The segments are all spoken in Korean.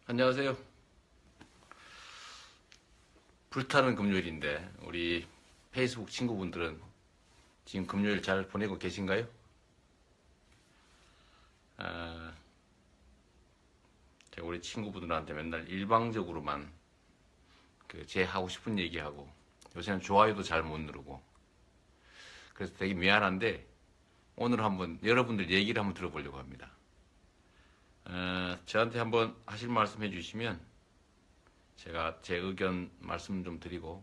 안녕하세요. 불타는 금요일인데 우리 페이스북 친구분들은 지금 금요일 잘 보내고 계신가요? 아, 제가 우리 친구분들한테 맨날 일방적으로만 제 하고 싶은 얘기하고 요새는 좋아요도 잘 못 누르고 그래서 되게 미안한데 오늘 한번 여러분들 얘기를 한번 들어보려고 합니다. 저한테 한번 하실 말씀 해주시면 제가 제 의견 말씀 좀 드리고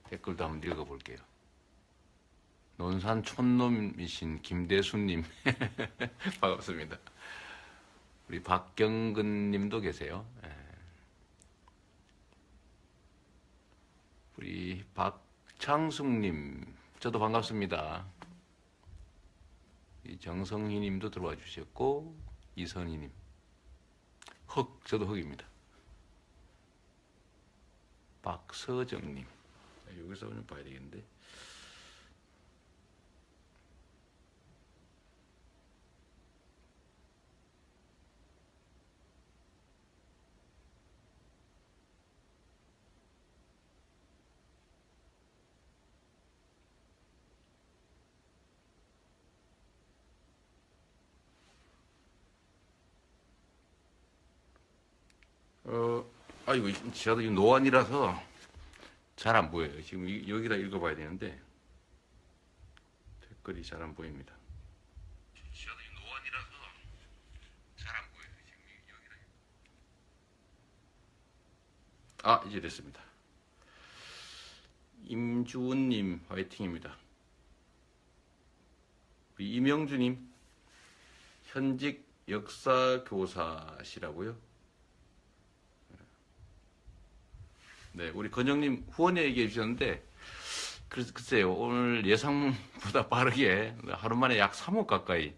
댓글도 한번 읽어볼게요. 논산 촌놈이신 김대수님 반갑습니다. 우리 박경근님도 계세요. 우리 박창숙님 저도 반갑습니다. 정성희님도 들어와 주셨고 이선희님 저도 흑입니다. 박서정님 여기서 좀 봐야 되겠는데 아이고 저도 이 노안이라서 잘 안 보여요. 지금 여기다 읽어봐야 되는데 댓글이 잘 안 보입니다. 저도 이 노안이라서 잘 안 보여요. 지금 여기다. 이제 됐습니다. 임주은님 화이팅입니다. 우리 이명주님 현직 역사교사시라고요? 네, 우리 건영님 후원 얘기해 주셨는데, 글쎄요, 오늘 예상보다 빠르게 하루 만에 약 3억 가까이,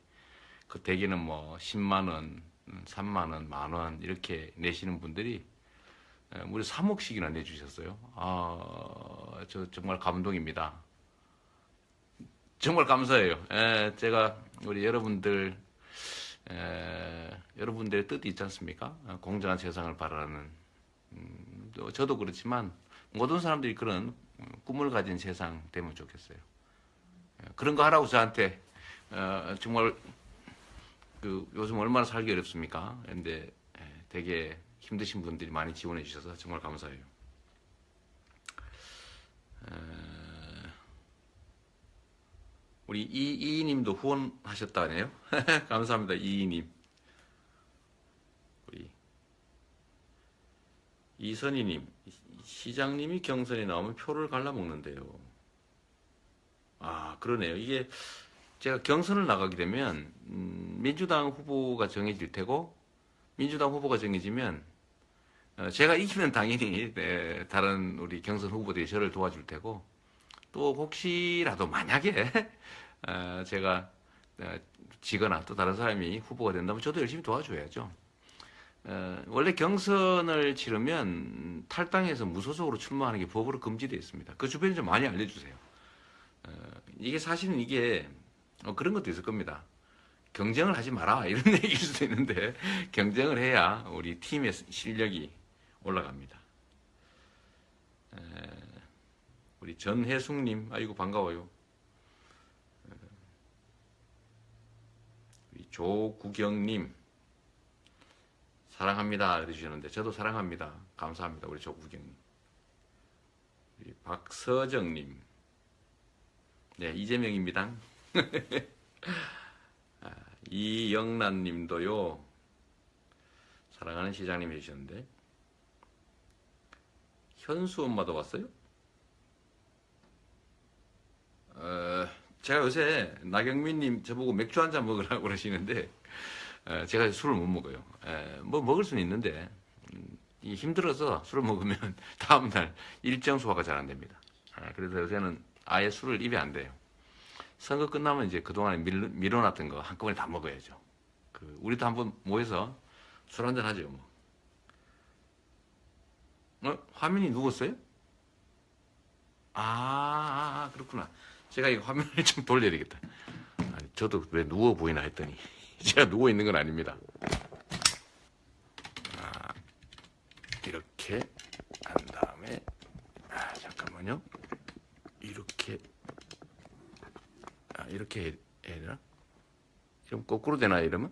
그 대개는 뭐 10만원, 3만원, 만원 이렇게 내시는 분들이 무려 3억씩이나 내주셨어요. 저 정말 감동입니다. 정말 감사해요. 제가 우리 여러분들, 여러분들의 뜻이 있지 않습니까? 공정한 세상을 바라는 저도 그렇지만 모든 사람들이 그런 꿈을 가진 세상 되면 좋겠어요. 그런 거 하라고 저한테 정말 요즘 얼마나 살기 어렵습니까? 근데 되게 힘드신 분들이 많이 지원해 주셔서 정말 감사해요. 우리 이이님도 후원하셨다네요. 감사합니다, 이이님. 우리 이선희님, 시장님이 경선에 나오면 표를 갈라먹는데요. 그러네요. 이게 제가 경선을 나가게 되면 민주당 후보가 정해질 테고 민주당 후보가 정해지면 제가 이기면 당연히 다른 우리 경선 후보들이 저를 도와줄 테고 또 혹시라도 만약에 제가 지거나 또 다른 사람이 후보가 된다면 저도 열심히 도와줘야죠. 원래 경선을 치르면 탈당해서 무소속으로 출마하는 게 법으로 금지되어 있습니다. 그 주변에 좀 많이 알려주세요. 이게 사실은 이게 그런 것도 있을 겁니다. 경쟁을 하지 마라 이런 얘기일 수도 있는데 경쟁을 해야 우리 팀의 실력이 올라갑니다. 우리 전혜숙님 아이고 반가워요. 우리 조구경님 사랑합니다 해주시는데 저도 사랑합니다. 감사합니다. 우리 조구경님. 우리 박서정님 네 이재명입니다. 이영란님도요 사랑하는 시장님 해주셨는데 현수 엄마도 왔어요? 제가 요새 나경민님 저보고 맥주 한잔 먹으라고 그러시는데 제가 술을 못 먹어요. 뭐 먹을 수는 있는데 힘들어서 술을 먹으면 다음날 일정 소화가 잘 안 됩니다. 그래서 요새는 아예 술을 입에 안 대요. 선거 끝나면 이제 그동안에 밀어놨던 거 한꺼번에 다 먹어야죠. 우리도 한번 모여서 술 한잔 하죠. 화면이 누웠어요? 그렇구나. 제가 이 화면을 좀 돌려야 되겠다. 저도 왜 누워 보이나 했더니 제가 누워 있는 건 아닙니다. 이렇게 한 다음에 잠깐만요. 이렇게 해야 되나? 좀 거꾸로 되나 이러면?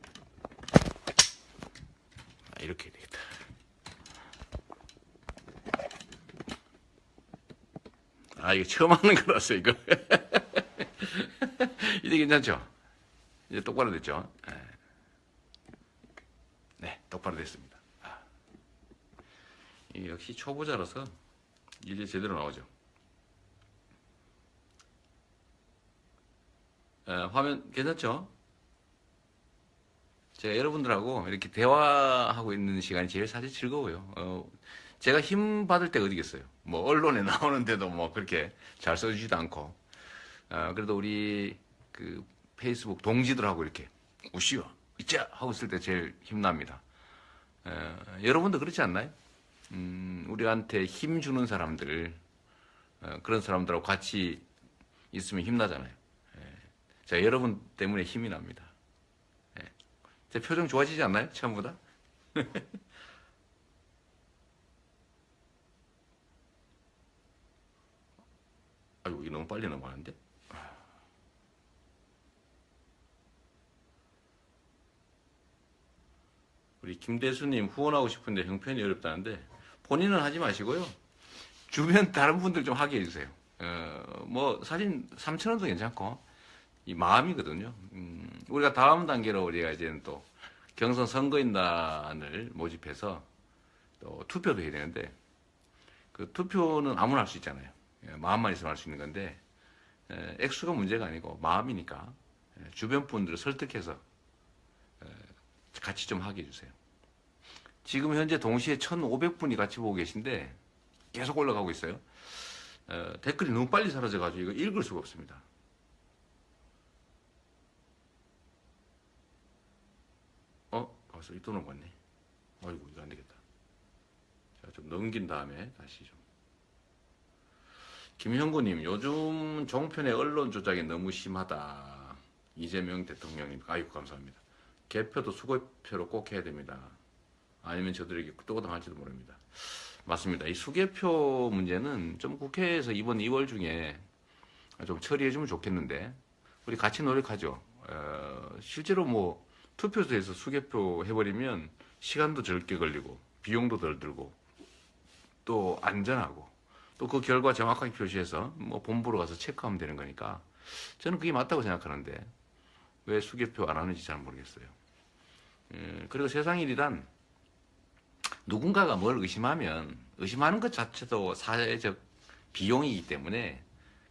이렇게 해야 되겠다. 이거 처음 하는 거라서 이거. 이제 괜찮죠? 이제 똑바로 됐죠? 네, 똑바로 됐습니다. 이게 역시 초보자라서 이제 제대로 나오죠. 화면 괜찮죠? 제가 여러분들하고 이렇게 대화하고 있는 시간이 제일 사실 즐거워요. 제가 힘 받을 때가 어디겠어요? 뭐 언론에 나오는데도 뭐 그렇게 잘 써주지도 않고, 그래도 우리 그 페이스북 동지들하고 이렇게 우시오 있자 하고 있을 때 제일 힘납니다. 여러분도 그렇지 않나요? 우리한테 힘 주는 사람들, 그런 사람들하고 같이 있으면 힘나잖아요. 자, 여러분 때문에 힘이 납니다. 제 표정 좋아지지 않나요? 처음보다? 아이고, 이거 너무 빨리 넘어가는데? 우리 김대수님 후원하고 싶은데 형편이 어렵다는데, 본인은 하지 마시고요. 주변 다른 분들 좀 하게 해주세요. 뭐, 사진 3,000원도 괜찮고, 이 마음이거든요. 우리가 다음 단계로 우리가 이제는 또 경선 선거인단을 모집해서 또 투표도 해야 되는데, 그 투표는 아무나 할 수 있잖아요. 마음만 있으면 할 수 있는 건데, 액수가 문제가 아니고 마음이니까 주변 분들을 설득해서 같이 좀 하게 해주세요. 지금 현재 동시에 1,500분이 같이 보고 계신데 계속 올라가고 있어요. 댓글이 너무 빨리 사라져가지고 이거 읽을 수가 없습니다. 벌써 이 돈을 받네. 아이고, 이거 안 되겠다. 자, 좀 넘긴 다음에 다시 좀. 김형구님, 요즘 종편의 언론 조작이 너무 심하다. 이재명 대통령님, 아이고, 감사합니다. 개표도 수개표로 꼭 해야 됩니다. 아니면 저들에게 또 당할지도 모릅니다. 맞습니다. 이 수개표 문제는 좀 국회에서 이번 2월 중에 좀 처리해주면 좋겠는데, 우리 같이 노력하죠. 실제로 뭐, 투표소에서 수개표 해버리면 시간도 적게 걸리고, 비용도 덜 들고, 또 안전하고, 또 그 결과 정확하게 표시해서 뭐 본부로 가서 체크하면 되는 거니까, 저는 그게 맞다고 생각하는데, 왜 수개표 안 하는지 잘 모르겠어요. 그리고 세상 일이란 누군가가 뭘 의심하면 의심하는 것 자체도 사회적 비용이기 때문에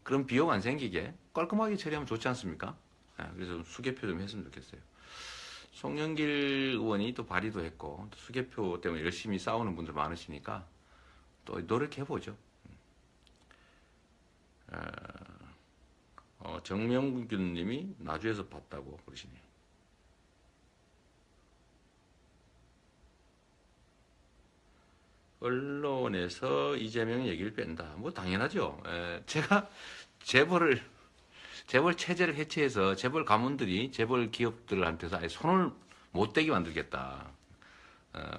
그런 비용 안 생기게 깔끔하게 처리하면 좋지 않습니까? 그래서 수개표 좀 했으면 좋겠어요. 송영길 의원이 또 발의도 했고 또 수개표 때문에 열심히 싸우는 분들 많으시니까 또 노력해보죠. 정명균 님이 나주에서 봤다고 그러시네요. 언론에서 이재명 얘기를 뺀다. 뭐 당연하죠. 제가 재벌 체제를 해체해서 재벌 가문들이 재벌 기업들한테서 아예 손을 못 대게 만들겠다.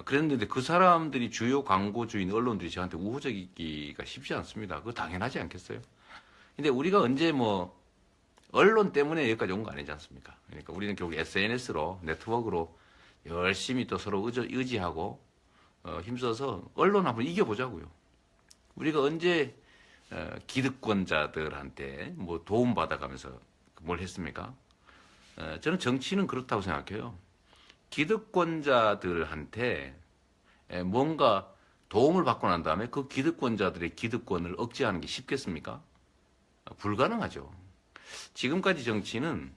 그랬는데 그 사람들이 주요 광고주인 언론들이 저한테 우호적이기가 쉽지 않습니다. 그거 당연하지 않겠어요? 근데 우리가 언제 뭐 언론 때문에 여기까지 온 거 아니지 않습니까? 그러니까 우리는 결국 SNS로 네트워크로 열심히 또 서로 의지하고 힘써서 언론 한번 이겨보자고요. 우리가 언제 기득권자들한테 뭐 도움 받아가면서 뭘 했습니까? 저는 정치는 그렇다고 생각해요. 기득권자들한테 뭔가 도움을 받고 난 다음에 그 기득권자들의 기득권을 억제하는 게 쉽겠습니까? 불가능하죠. 지금까지 정치는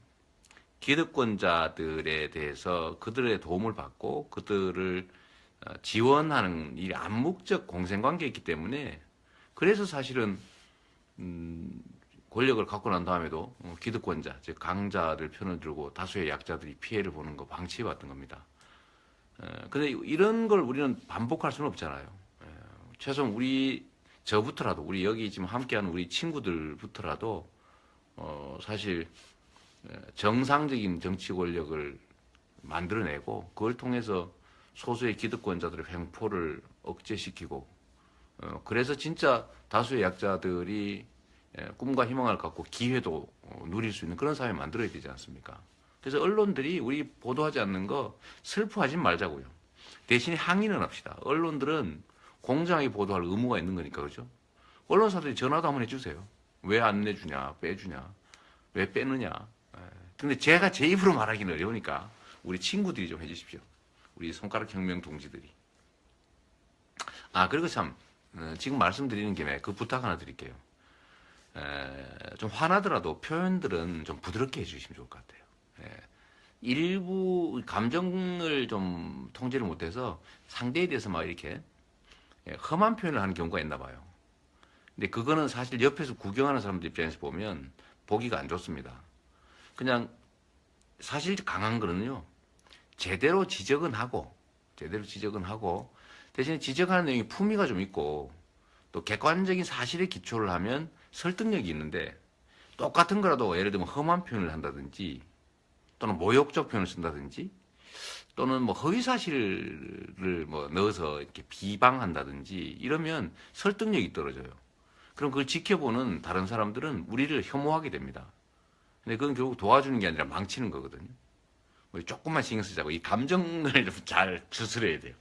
기득권자들에 대해서 그들의 도움을 받고 그들을 지원하는 이 암묵적 공생관계이기 때문에 그래서 사실은 권력을 갖고 난 다음에도 기득권자, 즉 강자들 편을 들고 다수의 약자들이 피해를 보는 거 방치해왔던 겁니다. 근데 이런 걸 우리는 반복할 수는 없잖아요. 최소한 저부터라도 우리 여기 지금 함께하는 우리 친구들부터라도 사실 정상적인 정치 권력을 만들어내고 그걸 통해서 소수의 기득권자들의 횡포를 억제시키고 그래서 진짜 다수의 약자들이 꿈과 희망을 갖고 기회도 누릴 수 있는 그런 사회 만들어야 되지 않습니까? 그래서 언론들이 우리 보도하지 않는 거 슬퍼하지 말자고요. 대신에 항의는 합시다. 언론들은 공정하게 보도할 의무가 있는 거니까 그렇죠? 언론사들이 전화도 한번 해주세요. 왜 안 내주냐, 빼주냐, 왜 빼느냐. 근데 제가 제 입으로 말하기는 어려우니까 우리 친구들이 좀 해주십시오. 우리 손가락 혁명 동지들이. 그리고 참 지금 말씀드리는 김에 그 부탁 하나 드릴게요. 좀 화나더라도 표현들은 좀 부드럽게 해주시면 좋을 것 같아요. 일부 감정을 좀 통제를 못해서 상대에 대해서 막 이렇게 험한 표현을 하는 경우가 있나 봐요. 근데 그거는 사실 옆에서 구경하는 사람들 입장에서 보면 보기가 안 좋습니다. 그냥 사실 강한 거는요, 제대로 지적은 하고 대신에 지적하는 내용이 품위가 좀 있고 또 객관적인 사실에 기초를 하면 설득력이 있는데 똑같은 거라도 예를 들면 험한 표현을 한다든지 또는 모욕적 표현을 쓴다든지 또는 뭐 허위 사실을 뭐 넣어서 이렇게 비방한다든지 이러면 설득력이 떨어져요. 그럼 그걸 지켜보는 다른 사람들은 우리를 혐오하게 됩니다. 근데 그건 결국 도와주는 게 아니라 망치는 거거든요. 우리 조금만 신경 쓰자고 이 감정을 좀 잘 추스려야 돼요.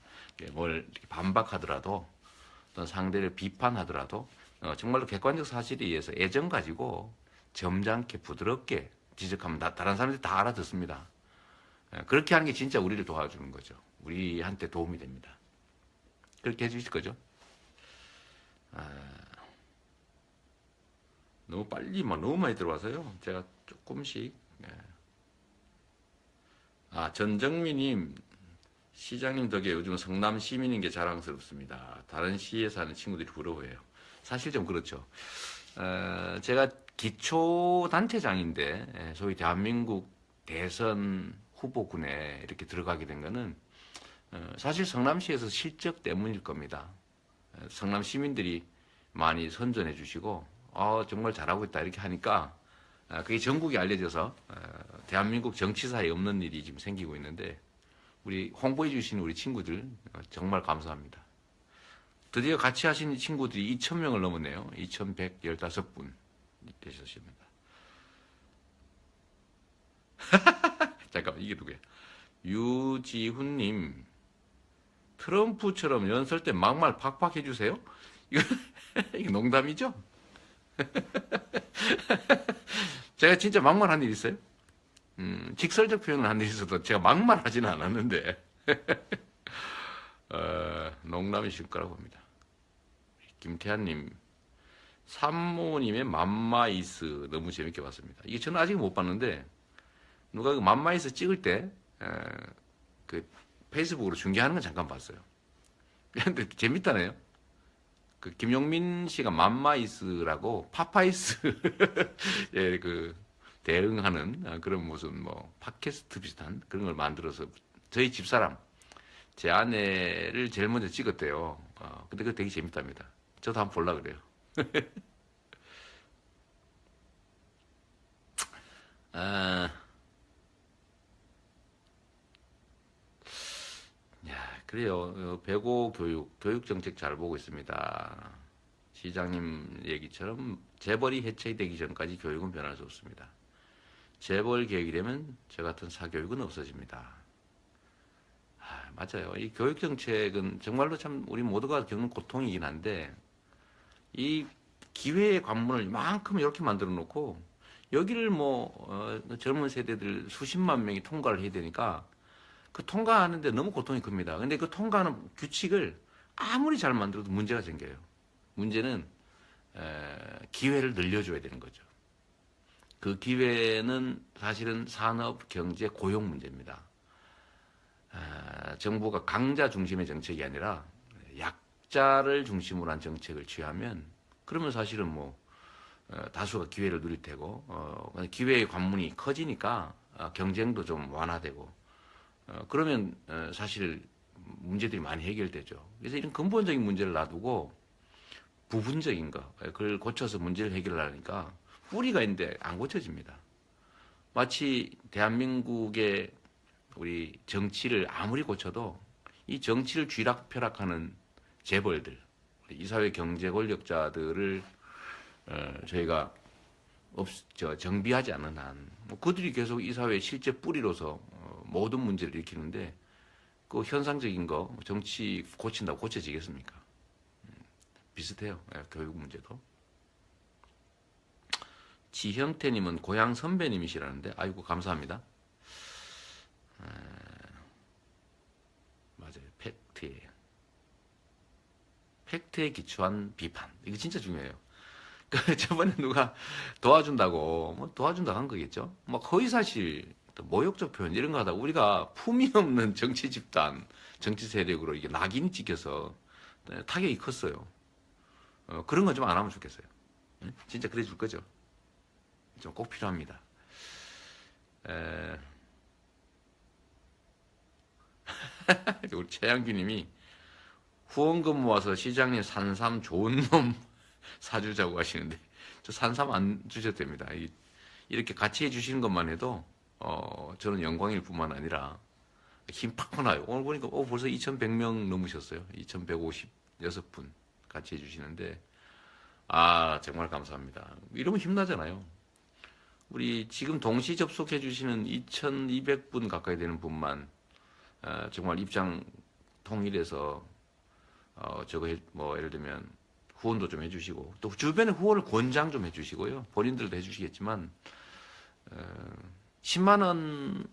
뭘 이렇게 반박하더라도 어떤 상대를 비판하더라도 정말로 객관적 사실에 의해서 애정 가지고 점잖게 부드럽게 지적하면 다른 사람들이 다 알아듣습니다. 그렇게 하는 게 진짜 우리를 도와주는 거죠. 우리한테 도움이 됩니다. 그렇게 해주실 거죠? 너무 빨리 너무 많이 들어와서요. 제가 조금씩. 전정민님, 시장님 덕에 요즘 성남 시민인 게 자랑스럽습니다. 다른 시에 사는 친구들이 부러워해요. 사실 좀 그렇죠. 제가 기초단체장인데 소위 대한민국 대선 후보군에 이렇게 들어가게 된 거는 사실 성남시에서 실적 때문일 겁니다. 성남 시민들이 많이 선전해 주시고 정말 잘하고 있다 이렇게 하니까 그게 전국에 알려져서 대한민국 정치사에 없는 일이 지금 생기고 있는데 우리 홍보해 주신 우리 친구들 정말 감사합니다. 드디어 같이 하신 친구들이 2,000명을 넘었네요. 2,115분 되셨습니다. 잠깐만, 이게 누구야? 유지훈님, 트럼프처럼 연설 때 막말 팍팍 해주세요? 이거 농담이죠? 제가 진짜 막말한 일 있어요? 직설적 표현을 한 일 있어도 제가 막말하지는 않았는데 농담이실 거라고 봅니다. 김태환님, 산모님의 맘마이스 너무 재밌게 봤습니다. 이게 저는 아직 못 봤는데 누가 그 맘마이스 찍을 때 그 페이스북으로 중계하는 건 잠깐 봤어요. 근데 재밌다네요. 그 김용민 씨가 맘마이스라고 파파이스 예, 그 대응하는 그런 무슨 뭐 팟캐스트 비슷한 그런 걸 만들어서 저희 집사람 제 아내를 제일 먼저 찍었대요. 근데 그거 되게 재밌답니다. 저도 한번 보려고 그래요. 그래요. 배고 교육 정책 잘 보고 있습니다. 시장님 얘기처럼 재벌이 해체되기 전까지 교육은 변할 수 없습니다. 재벌 개혁이 되면 저 같은 사교육은 없어집니다. 맞아요. 이 교육 정책은 정말로 참 우리 모두가 겪는 고통이긴 한데 이 기회의 관문을 이만큼 이렇게 만들어 놓고 여기를 젊은 세대들 수십만 명이 통과를 해야 되니까 그 통과하는데 너무 고통이 큽니다. 근데 그 통과하는 규칙을 아무리 잘 만들어도 문제가 생겨요. 문제는 기회를 늘려줘야 되는 거죠. 그 기회는 사실은 산업, 경제, 고용 문제입니다. 정부가 강자 중심의 정책이 아니라 약자를 중심으로 한 정책을 취하면 그러면 사실은 다수가 기회를 누릴 테고 기회의 관문이 커지니까 경쟁도 좀 완화되고 그러면 사실 문제들이 많이 해결되죠. 그래서 이런 근본적인 문제를 놔두고 부분적인 거 그걸 고쳐서 문제를 해결하니까 뿌리가 있는데 안 고쳐집니다. 마치 대한민국의 우리 정치를 아무리 고쳐도 이 정치를 쥐락펴락하는 재벌들, 이 사회 경제 권력자들을 저희가 정비하지 않는 한, 그들이 계속 이 사회의 실제 뿌리로서 모든 문제를 일으키는데, 그 현상적인 거 정치 고친다고 고쳐지겠습니까? 비슷해요. 교육 문제도. 지형태님은 고향 선배님이시라는데, 아이고 감사합니다. 맞아요. 팩트예요. 팩트에 기초한 비판. 이거 진짜 중요해요. 그 저번에 누가 도와준다고 뭐 도와준다고 한 거겠죠. 막 허위사실, 또 모욕적 표현 이런 거 하다 우리가 품위 없는 정치 집단, 정치 세력으로 이게 낙인이 찍혀서 타격이 컸어요. 그런 건 좀 안 하면 좋겠어요. 진짜 그래 줄 거죠. 좀 꼭 필요합니다. 우리 최양규님이 후원금 모아서 시장님 산삼 좋은 놈 사주자고 하시는데, 저 산삼 안 주셔도 됩니다. 이렇게 같이 해주시는 것만 해도 저는 영광일 뿐만 아니라 힘 팍팍 나요. 오늘 보니까 벌써 2,100명 넘으셨어요. 2,156분 같이 해주시는데, 정말 감사합니다. 이러면 힘나잖아요. 우리 지금 동시 접속해 주시는 2,200분 가까이 되는 분만 정말 입장 통일해서 뭐 예를 들면 후원도 좀 해주시고, 또 주변에 후원을 권장 좀 해주시고요. 본인들도 해주시겠지만 10만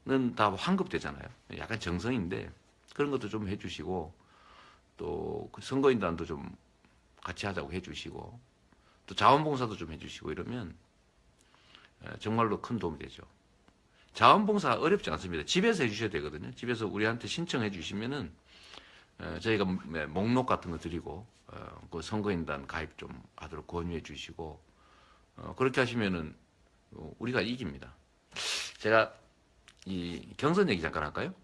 원은 다 환급되잖아요. 약간 정성인데 그런 것도 좀 해주시고, 또 그 선거인단도 좀 같이 하자고 해주시고, 또 자원봉사도 좀 해주시고 이러면 정말로 큰 도움이 되죠. 자원봉사 어렵지 않습니다. 집에서 해주셔야 되거든요. 집에서 우리한테 신청해 주시면은 저희가 목록 같은 거 드리고 그 선거인단 가입 좀 하도록 권유해 주시고, 그렇게 하시면은 우리가 이깁니다. 제가 이 경선 얘기 잠깐 할까요?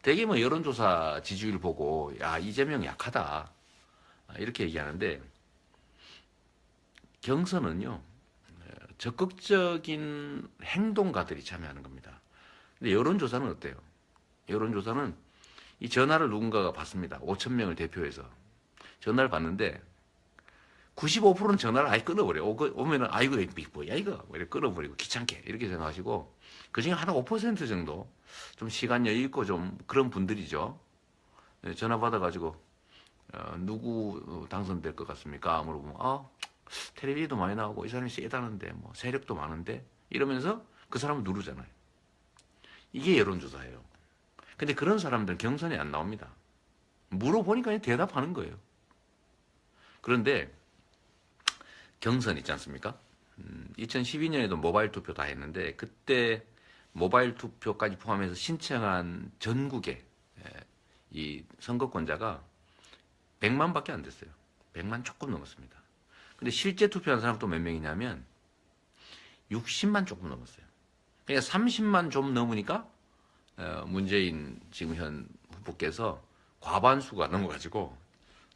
되게 뭐 여론조사 지지율 보고 이재명 약하다 이렇게 얘기하는데, 경선은요 적극적인 행동가들이 참여하는 겁니다. 근데 여론조사는 어때요? 여론조사는 이 전화를 누군가가 받습니다. 5천 명을 대표해서 전화를 받는데 95%는 전화를 아예 끊어버려요. 오면은 이거 뭐야 이거 이렇게 끊어버리고 귀찮게 이렇게 생각하시고, 그중에 한 5% 정도 좀 시간 여유 있고 좀 그런 분들이죠. 전화 받아가지고 누구 당선될 것 같습니까? 물어보면 텔레비도 많이 나오고 이 사람이 세다는데 뭐 세력도 많은데 이러면서 그 사람을 누르잖아요. 이게 여론조사예요. 근데 그런 사람들은 경선에 안 나옵니다. 물어보니까 그냥 대답하는 거예요. 그런데 경선 있지 않습니까? 2012년에도 모바일 투표 다 했는데, 그때 모바일 투표까지 포함해서 신청한 전국의 이 선거권자가 100만 밖에 안 됐어요. 100만 조금 넘었습니다. 근데 실제 투표한 사람 또 몇 명이냐면 60만 조금 넘었어요. 그러니까 30만 좀 넘으니까 문재인 지금 현 후보께서 과반수가 넘어가지고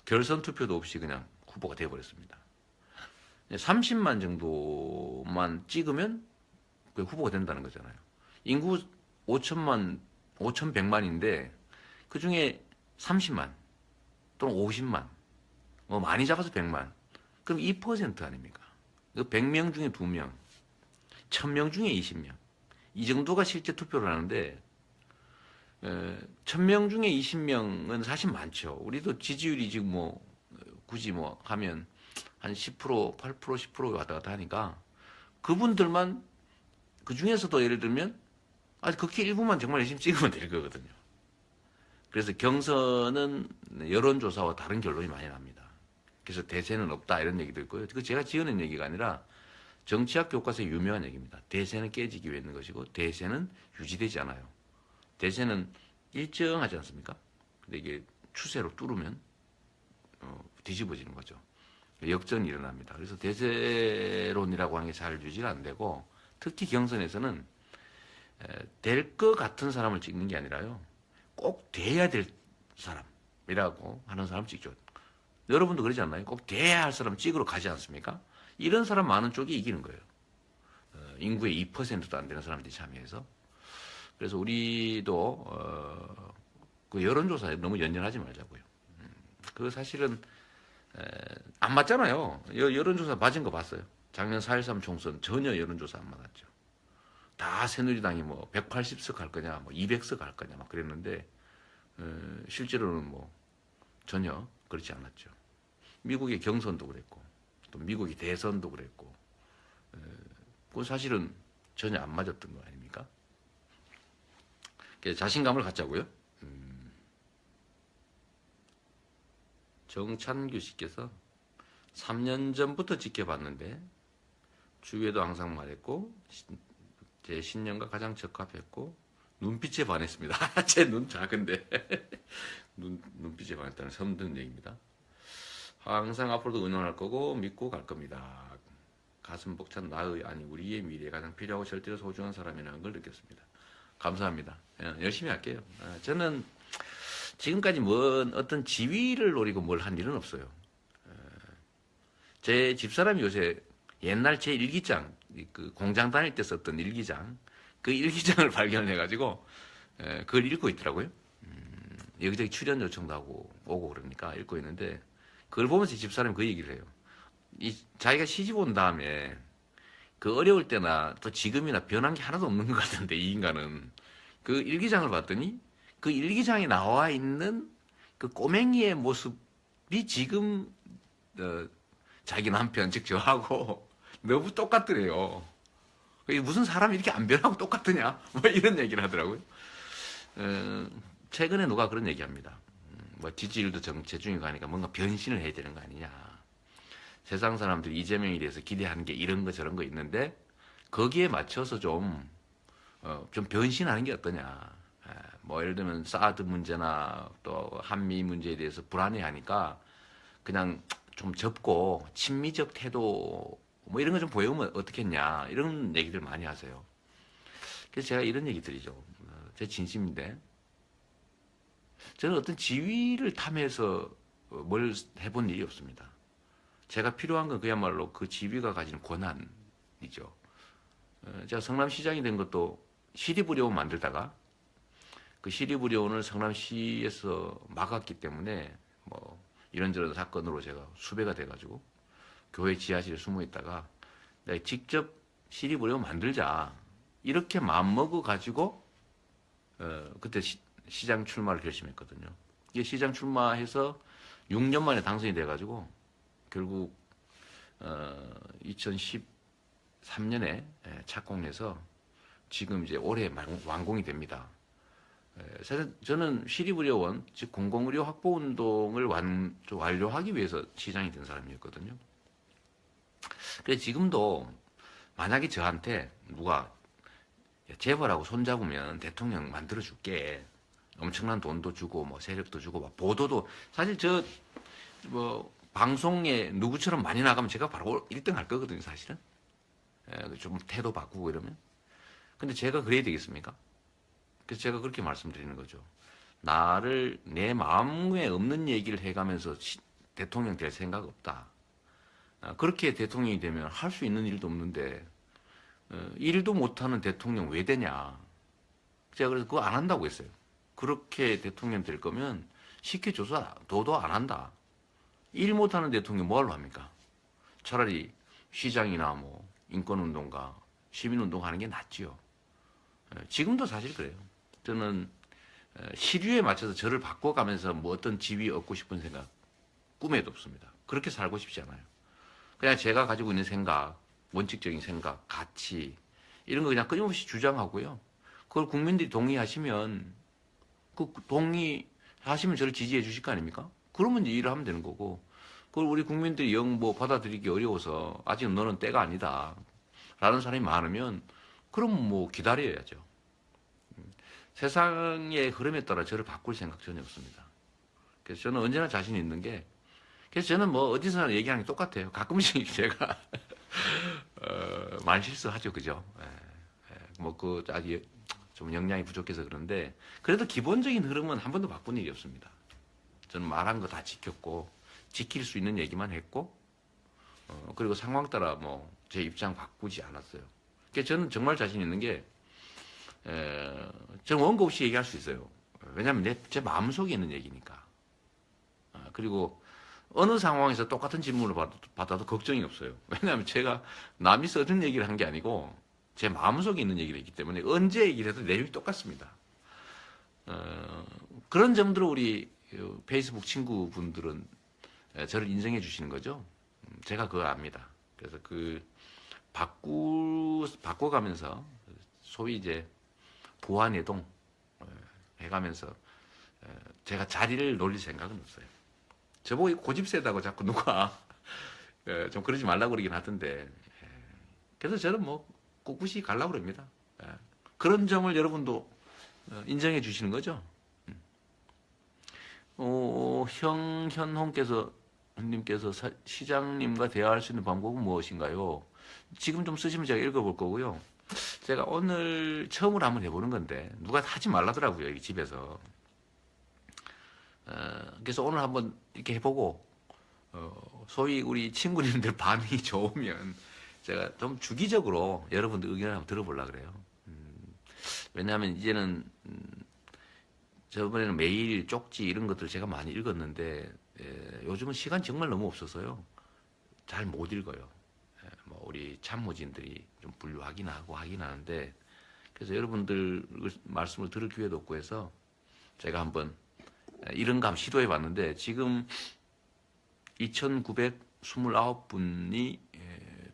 결선 투표도 없이 그냥 후보가 되어버렸습니다. 30만 정도만 찍으면 그 후보가 된다는 거잖아요. 인구 5,100만인데 그 중에 30만 또는 50만, 뭐 많이 잡아서 100만, 그럼 2% 아닙니까? 100명 중에 2명, 1000명 중에 20명, 이 정도가 실제 투표를 하는데 1000명 중에 20명은 사실 많죠. 우리도 지지율이 지금 뭐 굳이 뭐 하면 한 10%, 8%, 10% 왔다 갔다 하니까, 그분들만 그 중에서도 예를 들면 그렇게 일부만 정말 열심히 찍으면 될 거거든요. 그래서 경선은 여론조사와 다른 결론이 많이 납니다. 그래서 대세는 없다 이런 얘기도 있고요. 그 제가 지어낸 얘기가 아니라 정치학 교과서에 유명한 얘기입니다. 대세는 깨지기 위해 있는 것이고 대세는 유지되지 않아요. 대세는 일정하지 않습니까? 근데 이게 추세로 뚫으면 뒤집어지는 거죠. 역전이 일어납니다. 그래서 대세론이라고 하는 게 잘 유지가 안 되고, 특히 경선에서는 될 것 같은 사람을 찍는 게 아니라요, 꼭 돼야 될 사람이라고 하는 사람 찍죠. 여러분도 그러지 않나요? 꼭 돼야 할 사람 찍으러 가지 않습니까? 이런 사람 많은 쪽이 이기는 거예요. 인구의 2%도 안 되는 사람들이 참여해서. 그래서 우리도 그 여론조사에 너무 연연하지 말자고요. 그 사실은 안 맞잖아요. 여론조사 맞은 거 봤어요. 작년 4.13 총선 전혀 여론조사 안 맞았죠. 다 새누리당이 뭐 180석 할 거냐, 뭐 200석 할 거냐 막 그랬는데 실제로는 뭐 전혀 그렇지 않았죠. 미국의 경선도 그랬고 또 미국의 대선도 그랬고 그건 사실은 전혀 안 맞았던 거 아닙니까? 자신감을 갖자고요. 정찬규 씨께서 3년 전부터 지켜봤는데 주위에도 항상 말했고 제 신념과 가장 적합했고 눈빛에 반했습니다. 제 눈 작은데 눈빛에 반했다는 처음 듣는 얘기입니다. 항상 앞으로도 응원할 거고 믿고 갈 겁니다. 가슴 벅찬 나의 아니 우리의 미래에 가장 필요하고 절대로 소중한 사람이라는 걸 느꼈습니다. 감사합니다. 열심히 할게요. 저는 지금까지 어떤 지위를 노리고 뭘 한 일은 없어요. 제 집사람이 요새 옛날 제 일기장, 그 공장 다닐 때 썼던 일기장, 그 일기장을 발견해가지고 그걸 읽고 있더라고요. 여기저기 출연 요청도 하고 오고 그러니까 읽고 있는데 그걸 보면서 집사람이 그 얘기를 해요. 자기가 시집 온 다음에 그 어려울 때나 또 지금이나 변한 게 하나도 없는 것 같은데 이 인간은 그 일기장을 봤더니 그 일기장에 나와 있는 그 꼬맹이의 모습이 지금 자기 남편 즉 저하고 너무 똑같더래요. 무슨 사람이 이렇게 안 변하고 똑같으냐? 뭐 이런 얘기를 하더라고요. 최근에 누가 그런 얘기합니다. 뭐 지지율도 정체중에 가니까 뭔가 변신을 해야 되는 거 아니냐. 세상 사람들이 이재명에 대해서 기대하는 게 이런 거 저런 거 있는데 거기에 맞춰서 좀 변신하는 게 어떠냐. 뭐 예를 들면 사드 문제나 또 한미 문제에 대해서 불안해하니까 그냥 좀 접고 친미적 태도 뭐 이런 거 좀 보여오면 어떻겠냐 이런 얘기들 많이 하세요. 그래서 제가 이런 얘기 드리죠. 제 진심인데 저는 어떤 지위를 탐해서 뭘 해본 일이 없습니다. 제가 필요한 건 그야말로 그 지위가 가진 권한이죠. 제가 성남시장이 된 것도 시립의료원 만들다가 그 시립의료원을 성남시에서 막았기 때문에 뭐 이런저런 사건으로 제가 수배가 돼가지고 교회 지하실에 숨어 있다가 내가 직접 시립의료원 만들자 이렇게 마음먹어 가지고 그때 시장 출마를 결심했거든요. 이게 시장 출마해서 6년 만에 당선이 돼가지고 결국 2013년에 착공해서 지금 이제 올해 완공이 됩니다. 사실 저는 시립의료원, 즉 공공의료 확보 운동을 완료하기 위해서 시장이 된 사람이었거든요. 그래서 지금도 만약에 저한테 누가 재벌하고 손잡으면 대통령 만들어줄게. 엄청난 돈도 주고 뭐 세력도 주고 막 보도도 사실 뭐 방송에 누구처럼 많이 나가면 제가 바로 1등 할 거거든요, 사실은. 좀 태도 바꾸고 이러면. 근데 제가 그래야 되겠습니까? 그래서 제가 그렇게 말씀드리는 거죠. 나를 내 마음에 없는 얘기를 해가면서 대통령 될 생각 없다. 그렇게 대통령이 되면 할 수 있는 일도 없는데 일도 못하는 대통령 왜 되냐. 제가 그래서 그거 안 한다고 했어요. 그렇게 대통령 될 거면 시켜줘서 도도 안 한다. 일 못하는 대통령 뭐하러 합니까? 차라리 시장이나 뭐 인권운동가 시민운동 하는 게 낫지요. 지금도 사실 그래요. 저는 시류에 맞춰서 저를 바꿔가면서 뭐 어떤 지위 얻고 싶은 생각 꿈에도 없습니다. 그렇게 살고 싶지 않아요. 그냥 제가 가지고 있는 생각, 원칙적인 생각, 가치 이런 거 그냥 끊임없이 주장하고요. 그걸 국민들이 동의하시면 동의하시면 저를 지지해 주실 거 아닙니까? 그러면 이제 일을 하면 되는 거고 그걸 우리 국민들이 영 뭐 받아들이기 어려워서 아직 너는 때가 아니다 라는 사람이 많으면 그럼 뭐 기다려야죠. 세상의 흐름에 따라 저를 바꿀 생각 전혀 없습니다. 그래서 저는 언제나 자신 있는 게 그래서 저는 뭐 어디서나 얘기하는 게 똑같아요. 가끔씩 제가 말 실수하죠, 그죠? 뭐 아직 좀 역량이 부족해서 그런데 그래도 기본적인 흐름은 한 번도 바꾼 일이 없습니다. 저는 말한 거 다 지켰고 지킬 수 있는 얘기만 했고 그리고 상황 따라 뭐 제 입장 바꾸지 않았어요. 그래서 저는 정말 자신 있는 게 저는 원고 없이 얘기할 수 있어요. 왜냐하면 제 마음속에 있는 얘기니까. 그리고 어느 상황에서 똑같은 질문을 받아도 걱정이 없어요. 왜냐하면 제가 남이 써준 얘기를 한 게 아니고 제 마음속에 있는 얘기를 했기 때문에 언제 얘기를 해도 내용이 똑같습니다. 그런 점들로 우리 페이스북 친구분들은 저를 인정해 주시는 거죠. 제가 그걸 압니다. 그래서 바꿔가면서 소위 이제 부안해동 해가면서 제가 자리를 놀릴 생각은 없어요. 저보고 고집세다고 자꾸 누가 좀 그러지 말라고 그러긴 하던데 그래서 저는 뭐 꿋꿋이 가려고 그럽니다. 그런 점을 여러분도 인정해 주시는 거죠. 현홍님께서 시장님과 대화할 수 있는 방법은 무엇인가요? 지금 좀 쓰시면 제가 읽어볼 거고요. 제가 오늘 처음으로 한번 해보는 건데 누가 하지 말라더라고요, 여기 집에서. 그래서 오늘 한번 이렇게 해보고 소위 우리 친구님들 반응이 좋으면 제가 좀 주기적으로 여러분들 의견을 한번 들어보려고 그래요. 왜냐하면 이제는 저번에는 메일, 쪽지 이런 것들 제가 많이 읽었는데 요즘은 시간 정말 너무 없어서요. 잘 못 읽어요. 뭐 우리 참모진들이 좀 분류하긴 하고 하긴 하는데 그래서 여러분들 말씀을 들을 기회도 없고 해서 제가 한번 이런 거 한번 시도해 봤는데 지금 2,929분이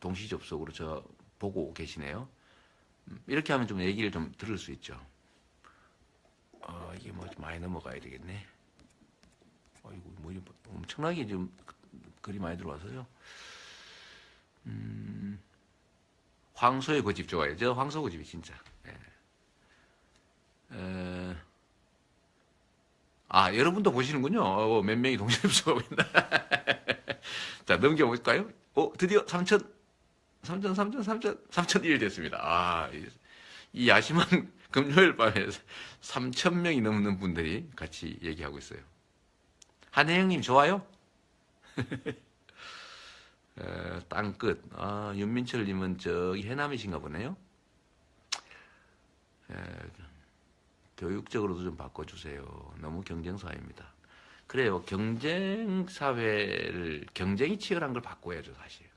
동시 접속으로 저 보고 계시네요. 이렇게 하면 좀 얘기를 좀 들을 수 있죠. 이게 뭐 많이 넘어가야 되겠네. 이거 뭐 엄청나게 좀 글이 많이 들어와서요. 황소의 고집 좋아요. 저 황소 고집이 진짜. 여러분도 보시는군요. 몇 명이 동시에 접속하고 있나. 자, 넘겨볼까요? 드디어 3,001 됐습니다. 이 야심한 금요일 밤에 3,000명이 넘는 분들이 같이 얘기하고 있어요. 한혜영님 좋아요? 땅끝. 윤민철님은 저기 해남이신가 보네요. 교육적으로도 좀 바꿔주세요. 너무 경쟁사회입니다. 그래요. 경쟁사회를 경쟁이 치열한 걸 바꿔야죠, 사실.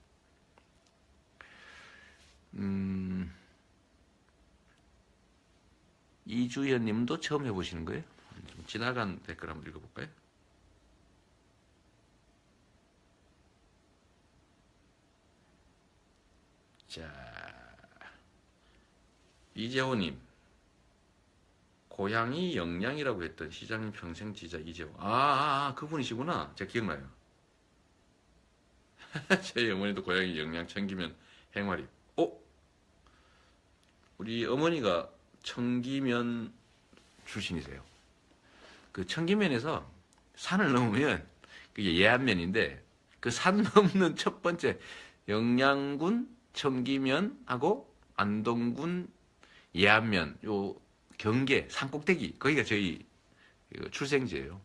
이주연님도 처음 해보시는 거예요? 좀 지나간 댓글 한번 읽어볼까요? 자, 이재호님. 고향이 영양이라고 했던 시장님 평생 지자 이재호. 그분이시구나. 제가 기억나요. 제 어머니도 고향이 영양 청기면 행화리. 우리 어머니가 청기면 출신이세요. 그 청기면에서 산을 넘으면 그게 예안면인데 그 산 넘는 첫 번째 영양군 청기면하고 안동군 예안면 요 경계 산꼭대기 거기가 저희 출생지예요.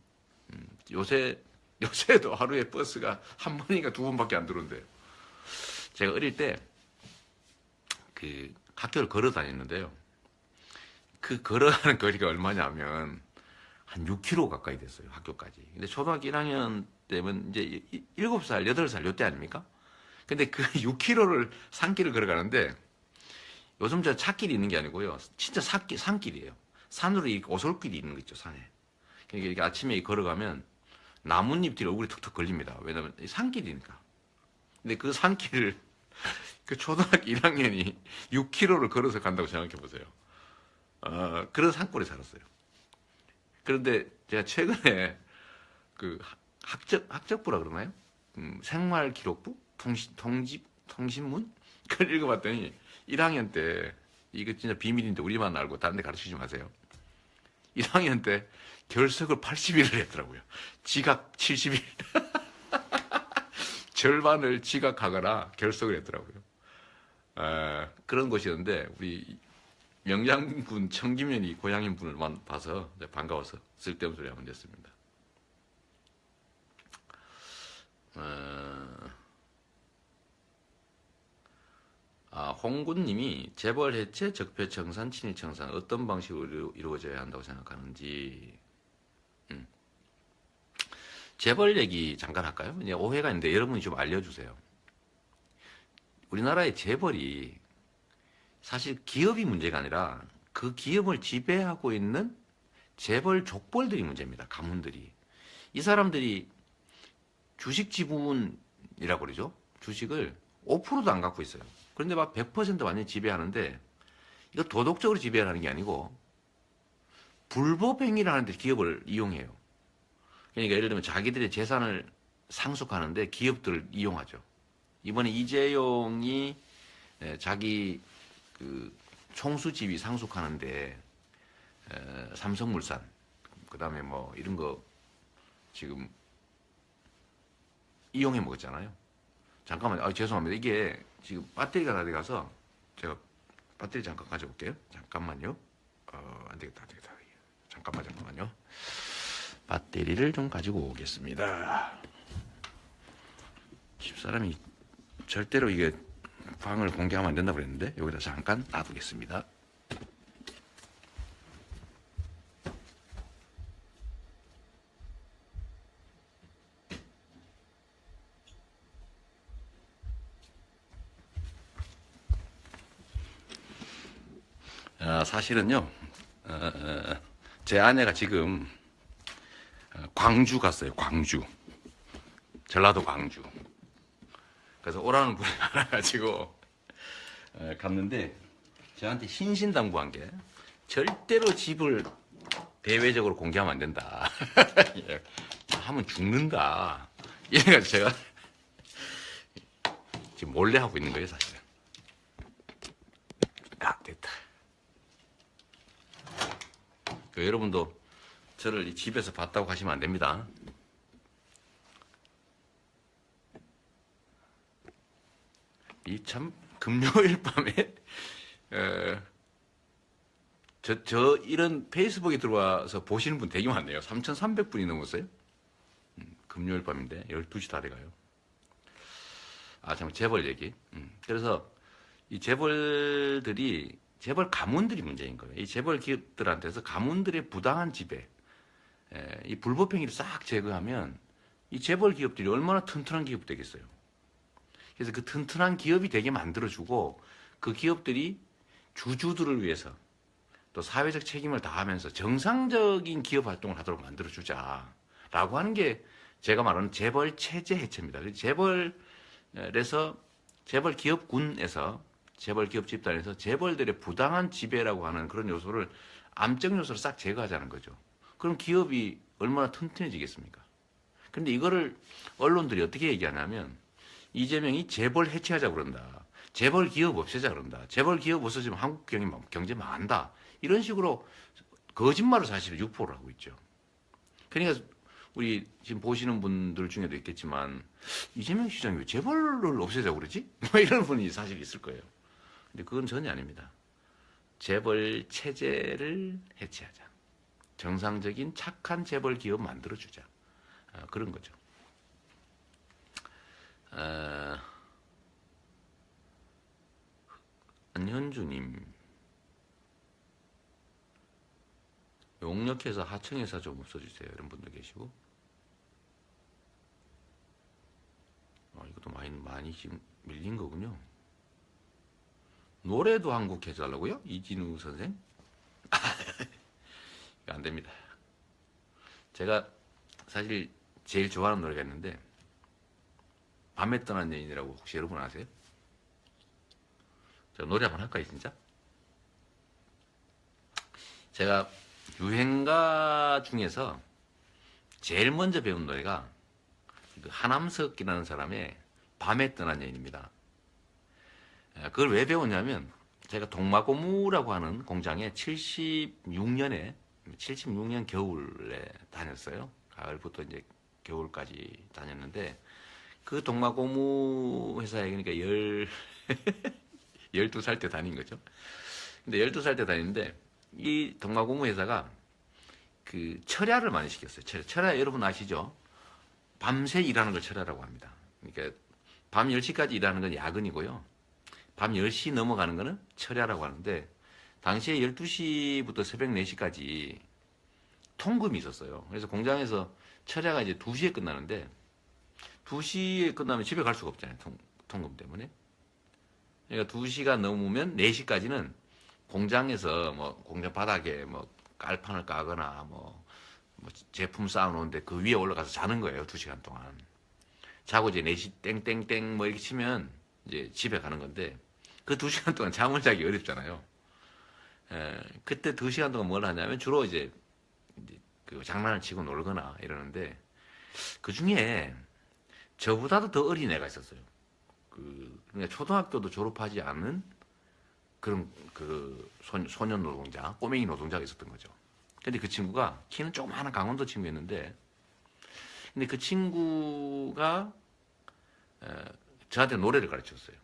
요새도 하루에 버스가 한 번인가 두 번밖에 안 들어온대요. 제가 어릴 때 그 학교를 걸어 다녔는데요. 그 걸어가는 거리가 얼마냐면 한 6km 가까이 됐어요, 학교까지. 근데 초등학교 1학년 때면 이제 7살, 8살 요때 아닙니까? 근데 그 6km를 산길을 걸어가는데 요즘 저 차길이 있는 게 아니고요. 진짜 산길이에요. 산으로 이 오솔길이 있는 거 있죠, 산에. 그러니까 이렇게 아침에 걸어가면 나뭇잎들이 얼굴에 툭툭 걸립니다. 왜냐면 산길이니까. 근데 그 산길을 그 초등학교 1학년이 6km를 걸어서 간다고 생각해 보세요. 그런 산골에 살았어요. 그런데 제가 최근에 그 학적부라 그러나요? 생활기록부? 통신문? 그걸 읽어봤더니 1학년 때 이거 진짜 비밀인데 우리만 알고 다른 데 가르치지 마세요. 1학년 때 결석을 80일을 했더라고요. 지각 70일. 절반을 지각하거나 결석을 했더라고요. 그런 곳이었는데 우리 영양군 청기면이 고향인 분을만 봐서 반가워서 쓸데없는 소리 한번 냈습니다. 홍군님이 재벌 해체, 적폐청산, 친일청산 어떤 방식으로 이루어져야 한다고 생각하는지. 재벌 얘기 잠깐 할까요? 이제 오해가 있는데 여러분이 좀 알려주세요. 우리나라의 재벌이 사실 기업이 문제가 아니라 그 기업을 지배하고 있는 재벌 족벌들이 문제입니다. 가문들이. 이 사람들이 주식 지분이라고 그러죠. 주식을 5%도 안 갖고 있어요. 그런데 막 100% 완전히 지배하는데 이거 도덕적으로 지배하는 게 아니고 불법 행위를 하는데 기업을 이용해요. 그러니까 예를 들면 자기들의 재산을 상속하는데 기업들을 이용하죠. 이번에 이재용이 자기 그 총수집이 상속하는데 삼성물산 그다음에 뭐 이런 거 지금 이용해 먹었잖아요. 잠깐만요. 죄송합니다. 이게 지금 배터리가 다 돼가서 제가 배터리 잠깐 가져올게요. 잠깐만요. 안 되겠다. 잠깐만요. 배터리를 좀 가지고 오겠습니다. 집사람이 절대로 이게 방을 공개하면 안 된다고 그랬는데 여기다 잠깐 놔두겠습니다. 사실은요, 제 아내가 지금 광주 갔어요. 광주. 전라도 광주. 그래서 오라는 분이 많아가지고 갔는데 저한테 신신당부한 게 절대로 집을 대외적으로 공개하면 안 된다. 하면 죽는다. 이래가지고 제가 지금 몰래 하고 있는 거예요, 사실은. 됐다. 여러분도 저를 이 집에서 봤다고 하시면 안 됩니다. 이 참 금요일 밤에 저 이런 페이스북에 들어와서 보시는 분 되게 많네요. 3,300분이 넘었어요. 금요일 밤인데 12시 다 돼가요. 참 재벌 얘기. 그래서 이 재벌 가문들이 문제인 거예요. 이 재벌 기업들한테서 가문들의 부당한 지배, 이 불법 행위를 싹 제거하면 이 재벌 기업들이 얼마나 튼튼한 기업 되겠어요. 그래서 그 튼튼한 기업이 되게 만들어주고 그 기업들이 주주들을 위해서 또 사회적 책임을 다하면서 정상적인 기업 활동을 하도록 만들어주자라고 하는 게 제가 말하는 재벌 체제 해체입니다. 재벌 기업군에서 재벌 기업 집단에서 재벌들의 부당한 지배라고 하는 그런 요소를 암적 요소를 싹 제거하자는 거죠. 그럼 기업이 얼마나 튼튼해지겠습니까? 근데 이거를 언론들이 어떻게 얘기하냐면 이재명이 재벌 해체하자 그런다. 재벌 기업 없애자 그런다. 재벌 기업 없어지면 한국 경제 망한다. 이런 식으로 거짓말을 사실 유포를 하고 있죠. 그러니까 우리 지금 보시는 분들 중에도 있겠지만 이재명 시장이 왜 재벌을 없애자 그러지? 뭐 이런 분이 사실 있을 거예요. 근데 그건 전혀 아닙니다. 재벌 체제를 해체하자. 정상적인 착한 재벌 기업 만들어주자. 그런 거죠. 안현주님, 용역회사, 하청회사 좀 없어주세요. 이런 분도 계시고. 이것도 많이 지금 밀린 거군요. 노래도 한 곡 해달라고요? 이진우 선생? 이거 안 됩니다. 제가 사실 제일 좋아하는 노래가 있는데 밤에 떠난 여인이라고 혹시 여러분 아세요? 제가 노래 한번 할까요, 진짜? 제가 유행가 중에서 제일 먼저 배운 노래가 하남석이라는 사람의 밤에 떠난 여인입니다. 그걸 왜 배웠냐면 제가 동마고무라고 하는 공장에 76년 겨울에 다녔어요. 가을부터 이제 겨울까지 다녔는데 그 동마고무 회사에 그러니까 12살 때 다닌 거죠. 근데 12살 때 다니는데 이 동마고무 회사가 그 철야를 많이 시켰어요. 철야 여러분 아시죠? 밤새 일하는 걸 철야라고 합니다. 그러니까 밤 10시까지 일하는 건 야근이고요. 밤 10시 넘어가는 거는 철야라고 하는데 당시에 12시부터 새벽 4시까지 통금이 있었어요. 그래서 공장에서 철야가 이제 2시에 끝나는데 2시에 끝나면 집에 갈 수가 없잖아요. 통금 때문에. 그러니까 2시가 넘으면 4시까지는 공장에서 뭐 공장 바닥에 뭐 깔판을 까거나 뭐 제품 쌓아놓은데 그 위에 올라가서 자는 거예요. 2시간 동안. 자고 이제 4시 땡땡땡 뭐 이렇게 치면 이제 집에 가는 건데 그 2시간 동안 잠을 자기 어렵잖아요. 그때 2시간 동안 뭘 하냐면 주로 이제 그 장난을 치고 놀거나 이러는데 그 중에 저보다도 더 어린 애가 있었어요. 그러니까 초등학교도 졸업하지 않은 그런 그 소년 노동자, 꼬맹이 노동자가 있었던 거죠. 근데 그 친구가 키는 조그마한 강원도 친구였는데, 근데 그 친구가 저한테 노래를 가르쳤어요.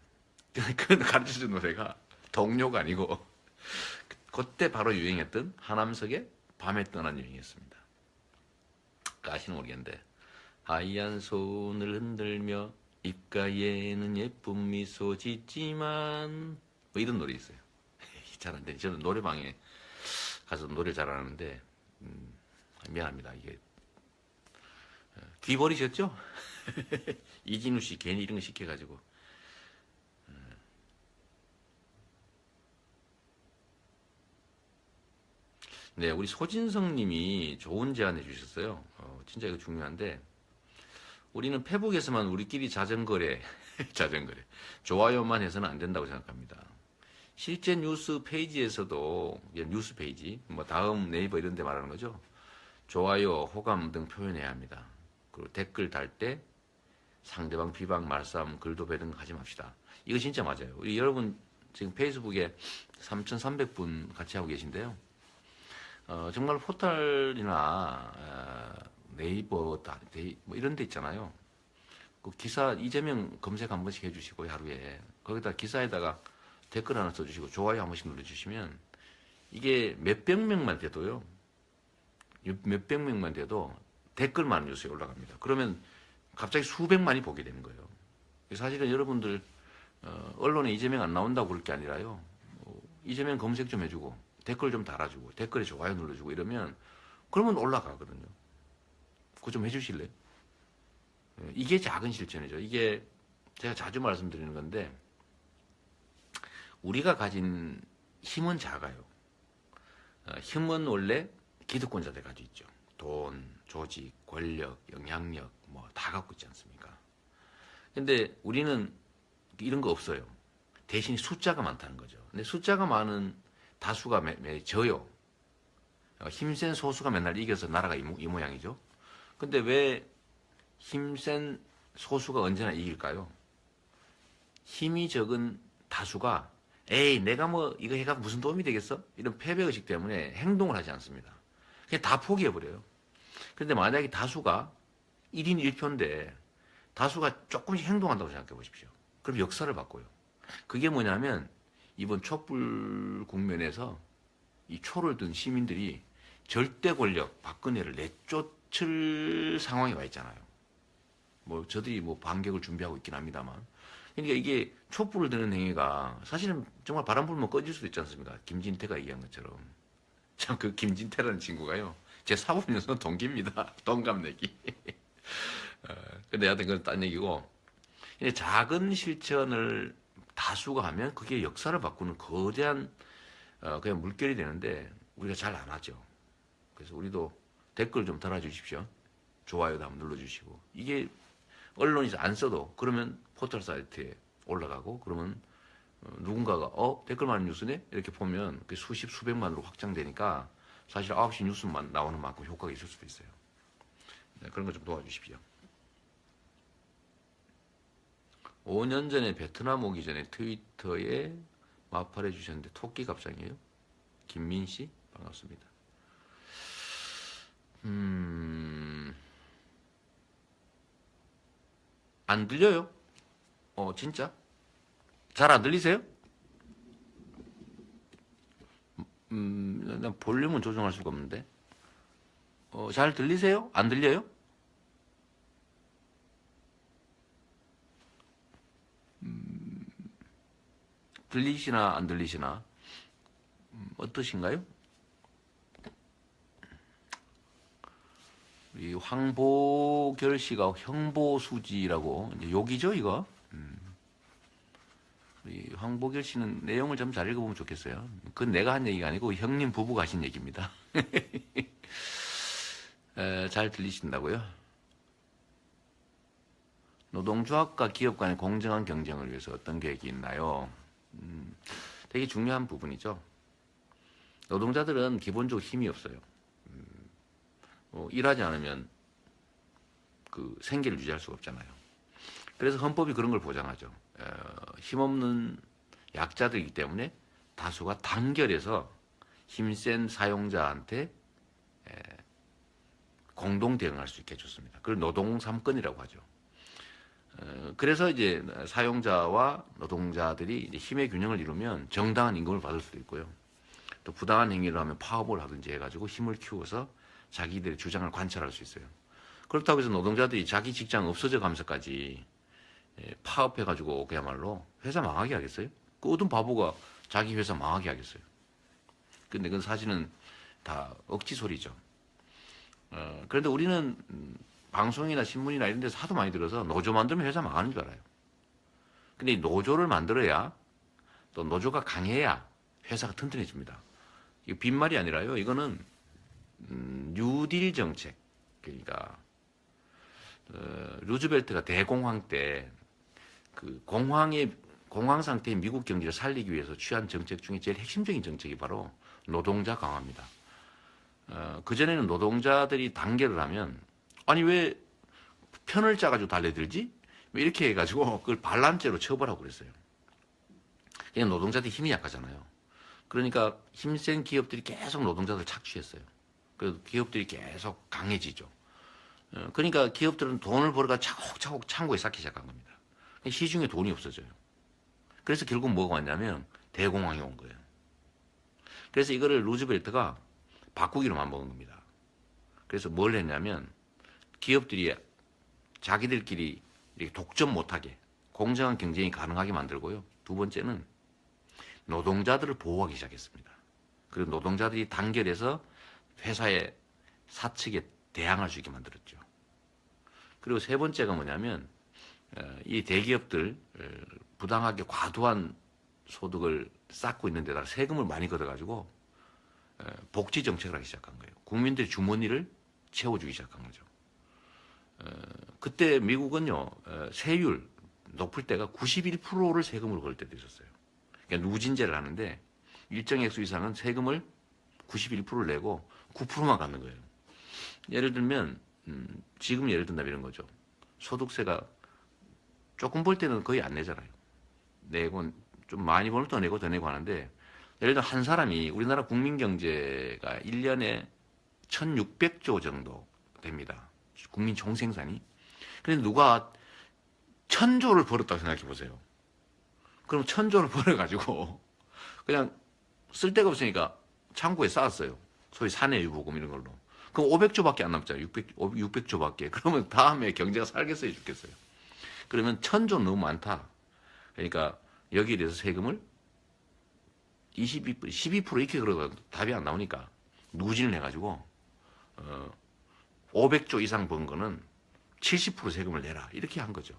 그 가르쳐준 노래가 동요가 아니고 그때 바로 유행했던 하남석의 밤에 떠난 유행이었습니다. 아시는 모르겠는데 하얀 손을 흔들며 입가에는 예쁜 미소 짓지만 뭐 이런 노래 있어요. 잘 안 돼. 저는 노래방에 가서 노래 잘하는데 미안합니다. 이게 귀 버리셨죠? 이진우 씨 괜히 이런 거 시켜가지고. 네, 우리 소진성 님이 좋은 제안해 주셨어요. 진짜 이거 중요한데 우리는 페북에서만 우리끼리 자전거래, 자전거래, 좋아요만 해서는 안 된다고 생각합니다. 실제 뉴스 페이지에서도, 뉴스 페이지, 뭐 다음 네이버 이런 데 말하는 거죠. 좋아요, 호감 등 표현해야 합니다. 그리고 댓글 달 때 상대방 비방, 말싸움, 글도 배등 하지 맙시다. 이거 진짜 맞아요. 우리 여러분 지금 페이스북에 3,300분 같이 하고 계신데요. 정말 포털이나 네이버, 뭐 이런 데 있잖아요. 그 기사 이재명 검색 한 번씩 해주시고 하루에 거기다 기사에다가 댓글 하나 써주시고 좋아요 한 번씩 눌러주시면 이게 몇백 명만 돼도요. 몇백 명만 돼도 댓글만 뉴스에 올라갑니다. 그러면 갑자기 수백만이 보게 되는 거예요. 사실은 여러분들 언론에 이재명 안 나온다고 그럴 게 아니라요. 이재명 검색 좀 해주고 댓글 좀 달아주고 댓글에 좋아요 눌러주고 이러면 그러면 올라가거든요. 그거 좀 해주실래요? 이게 작은 실천이죠. 이게 제가 자주 말씀드리는 건데 우리가 가진 힘은 작아요. 힘은 원래 기득권자들 가지고 있죠. 돈, 조직, 권력, 영향력 뭐 다 갖고 있지 않습니까? 근데 우리는 이런 거 없어요. 대신 숫자가 많다는 거죠. 근데 숫자가 많은 다수가 져요. 힘센 소수가 맨날 이겨서 나라가 이 모양이죠. 근데 왜 힘센 소수가 언제나 이길까요? 힘이 적은 다수가 에이 내가 뭐 이거 해가 무슨 도움이 되겠어? 이런 패배의식 때문에 행동을 하지 않습니다. 그냥 다 포기해버려요. 그런데 만약에 다수가 1인 1표인데 다수가 조금씩 행동한다고 생각해 보십시오. 그럼 역사를 바꿔요. 그게 뭐냐면 이번 촛불 국면에서 이 초를 든 시민들이 절대 권력 박근혜를 내쫓을 상황에 와 있잖아요. 뭐 저들이 뭐 반격을 준비하고 있긴 합니다만. 그러니까 이게 촛불을 드는 행위가 사실은 정말 바람 불면 꺼질 수도 있지 않습니까? 김진태가 얘기한 것처럼. 참 그 김진태라는 친구가요. 제 사법연수원 동기입니다. 동갑내기. 근데 하여튼 그건 딴 얘기고. 작은 실천을 다수가 하면 그게 역사를 바꾸는 거대한 그냥 물결이 되는데 우리가 잘 안 하죠. 그래서 우리도 댓글 좀 달아주십시오. 좋아요도 한번 눌러주시고. 이게 언론에서 안 써도 그러면 포털 사이트에 올라가고 그러면 누군가가 댓글만 뉴스네? 이렇게 보면 그 수십 수백만으로 확장되니까 사실 9시 뉴스만 나오는 만큼 효과가 있을 수도 있어요. 네, 그런 거 좀 도와주십시오. 5년 전에 베트남 오기 전에 트위터에 마팔해 주셨는데 토끼 갑상이에요? 김민씨? 반갑습니다. 안 들려요? 진짜? 잘 안 들리세요? 난 볼륨은 조정할 수가 없는데. 잘 들리세요? 안 들려요? 들리시나 안 들리시나? 어떠신가요? 이 황보결 씨가 형보수지라고 이제 욕이죠 이거. 이 황보결 씨는 내용을 좀 잘 읽어보면 좋겠어요. 그건 내가 한 얘기가 아니고 형님 부부가 하신 얘기입니다. 잘 들리신다고요? 노동조합과 기업 간의 공정한 경쟁을 위해서 어떤 계획이 있나요? 되게 중요한 부분이죠. 노동자들은 기본적으로 힘이 없어요. 일하지 않으면 그 생계를 유지할 수가 없잖아요. 그래서 헌법이 그런 걸 보장하죠. 힘없는 약자들이기 때문에 다수가 단결해서 힘센 사용자한테 공동 대응할 수 있게 해줬습니다. 그걸 노동 3권이라고 하죠. 그래서 이제 사용자와 노동자들이 이제 힘의 균형을 이루면 정당한 임금을 받을 수도 있고요. 또 부당한 행위를 하면 파업을 하든지 해가지고 힘을 키워서 자기들의 주장을 관철할 수 있어요. 그렇다고 해서 노동자들이 자기 직장 없어져 가면서까지 파업해가지고 그야말로 회사 망하게 하겠어요? 그 어떤 바보가 자기 회사 망하게 하겠어요? 근데 그건 사실은 다 억지 소리죠. 그런데 우리는 방송이나 신문이나 이런 데서 하도 많이 들어서 노조 만들면 회사 망하는 줄 알아요. 근데 이 노조를 만들어야 또 노조가 강해야 회사가 튼튼해집니다. 이거 빈말이 아니라요. 이거는 뉴딜 정책. 그러니까 루즈벨트가 대공황 때 그 공황 상태의 미국 경제를 살리기 위해서 취한 정책 중에 제일 핵심적인 정책이 바로 노동자 강화입니다. 그전에는 노동자들이 단결을 하면 아니 왜 편을 짜가지고 달래들지? 왜 이렇게 해가지고 그걸 반란죄로 처벌하고 그랬어요. 그냥 노동자들이 힘이 약하잖아요. 그러니까 힘센 기업들이 계속 노동자들을 착취했어요. 그래서 기업들이 계속 강해지죠. 그러니까 기업들은 돈을 벌어가 차곡차곡 창고에 쌓기 시작한 겁니다. 시중에 돈이 없어져요. 그래서 결국 뭐가 왔냐면 대공황이 온 거예요. 그래서 이거를 루즈벨트가 바꾸기로 마음먹은 겁니다. 그래서 뭘 했냐면 기업들이 자기들끼리 이렇게 독점 못하게 공정한 경쟁이 가능하게 만들고요. 두 번째는 노동자들을 보호하기 시작했습니다. 그리고 노동자들이 단결해서 회사의 사측에 대항할 수 있게 만들었죠. 그리고 세 번째가 뭐냐면 이 대기업들 부당하게 과도한 소득을 쌓고 있는 데다가 세금을 많이 걷어가지고 복지 정책을 하기 시작한 거예요. 국민들의 주머니를 채워주기 시작한 거죠. 그때 미국은요 세율 높을 때가 91%를 세금으로 걸 때도 있었어요. 그러니까 누진제를 하는데 일정 액수 이상은 세금을 91%를 내고 9%만 갖는 거예요. 예를 들면 지금 예를 든다면 이런 거죠. 소득세가 조금 벌 때는 거의 안 내잖아요. 내고 좀 많이 벌면 더 내고 더 내고 하는데 예를 들어 한 사람이 우리나라 국민 경제가 1년에 1600조 정도 됩니다. 국민 총생산이. 그런데 누가 1000조를 벌었다고 생각해 보세요. 그럼 1000조를 벌어가지고 그냥 쓸 데가 없으니까 창고에 쌓았어요. 소위 사내유보금 이런 걸로. 그럼 500조밖에 안 남잖아요. 600조밖에. 그러면 다음에 경제가 살겠어요, 죽겠어요. 그러면 1000조 너무 많다. 그러니까 여기에 대해서 세금을 12% 이렇게 걸어도 답이 안 나오니까 누진을 해가지고 500조 이상 번 거는 70% 세금을 내라 이렇게 한 거죠.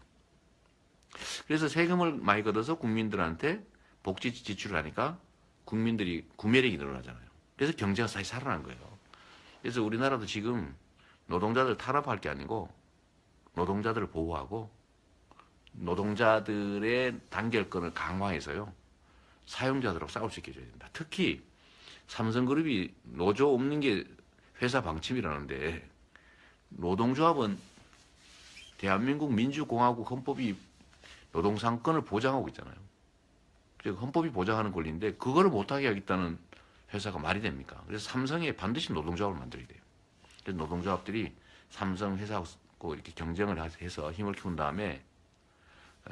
그래서 세금을 많이 걷어서 국민들한테 복지 지출을 하니까 국민들이 구매력이 늘어나잖아요. 그래서 경제가 다시 살아난 거예요. 그래서 우리나라도 지금 노동자들 탄압할 게 아니고 노동자들을 보호하고 노동자들의 단결권을 강화해서요. 사용자들하고 싸울 수 있게 해줘야 된다. 특히 삼성그룹이 노조 없는 게 회사 방침이라는데 노동조합은 대한민국 민주공화국 헌법이 노동상권을 보장하고 있잖아요. 헌법이 보장하는 권리인데 그거를 못하게 하겠다는 회사가 말이 됩니까? 그래서 삼성에 반드시 노동조합을 만들어야 돼요. 그래서 노동조합들이 삼성 회사하고 이렇게 경쟁을 해서 힘을 키운 다음에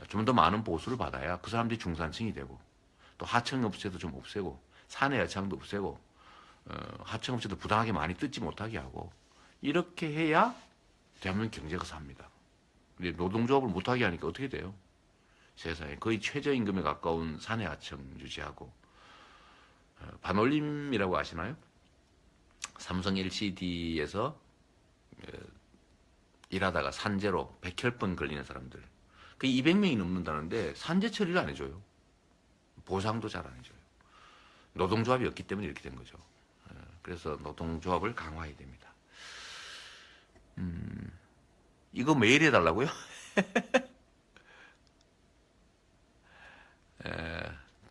좀 더 많은 보수를 받아야 그 사람들이 중산층이 되고 또 하청업체도 좀 없애고 사내 여창도 없애고 하청업체도 부당하게 많이 뜯지 못하게 하고 이렇게 해야 대한민국 경제가 삽니다. 근데 노동조합을 못하게 하니까 어떻게 돼요? 세상에 거의 최저임금에 가까운 사내하청 유지하고, 반올림이라고 아시나요? 삼성 LCD에서 일하다가 산재로 백혈병 걸리는 사람들, 그 200명이 넘는다는데 산재 처리를 안 해줘요. 보상도 잘 안 해줘요. 노동조합이 없기 때문에 이렇게 된 거죠. 그래서 노동조합을 강화해야 됩니다. 이거 매일 해달라고요?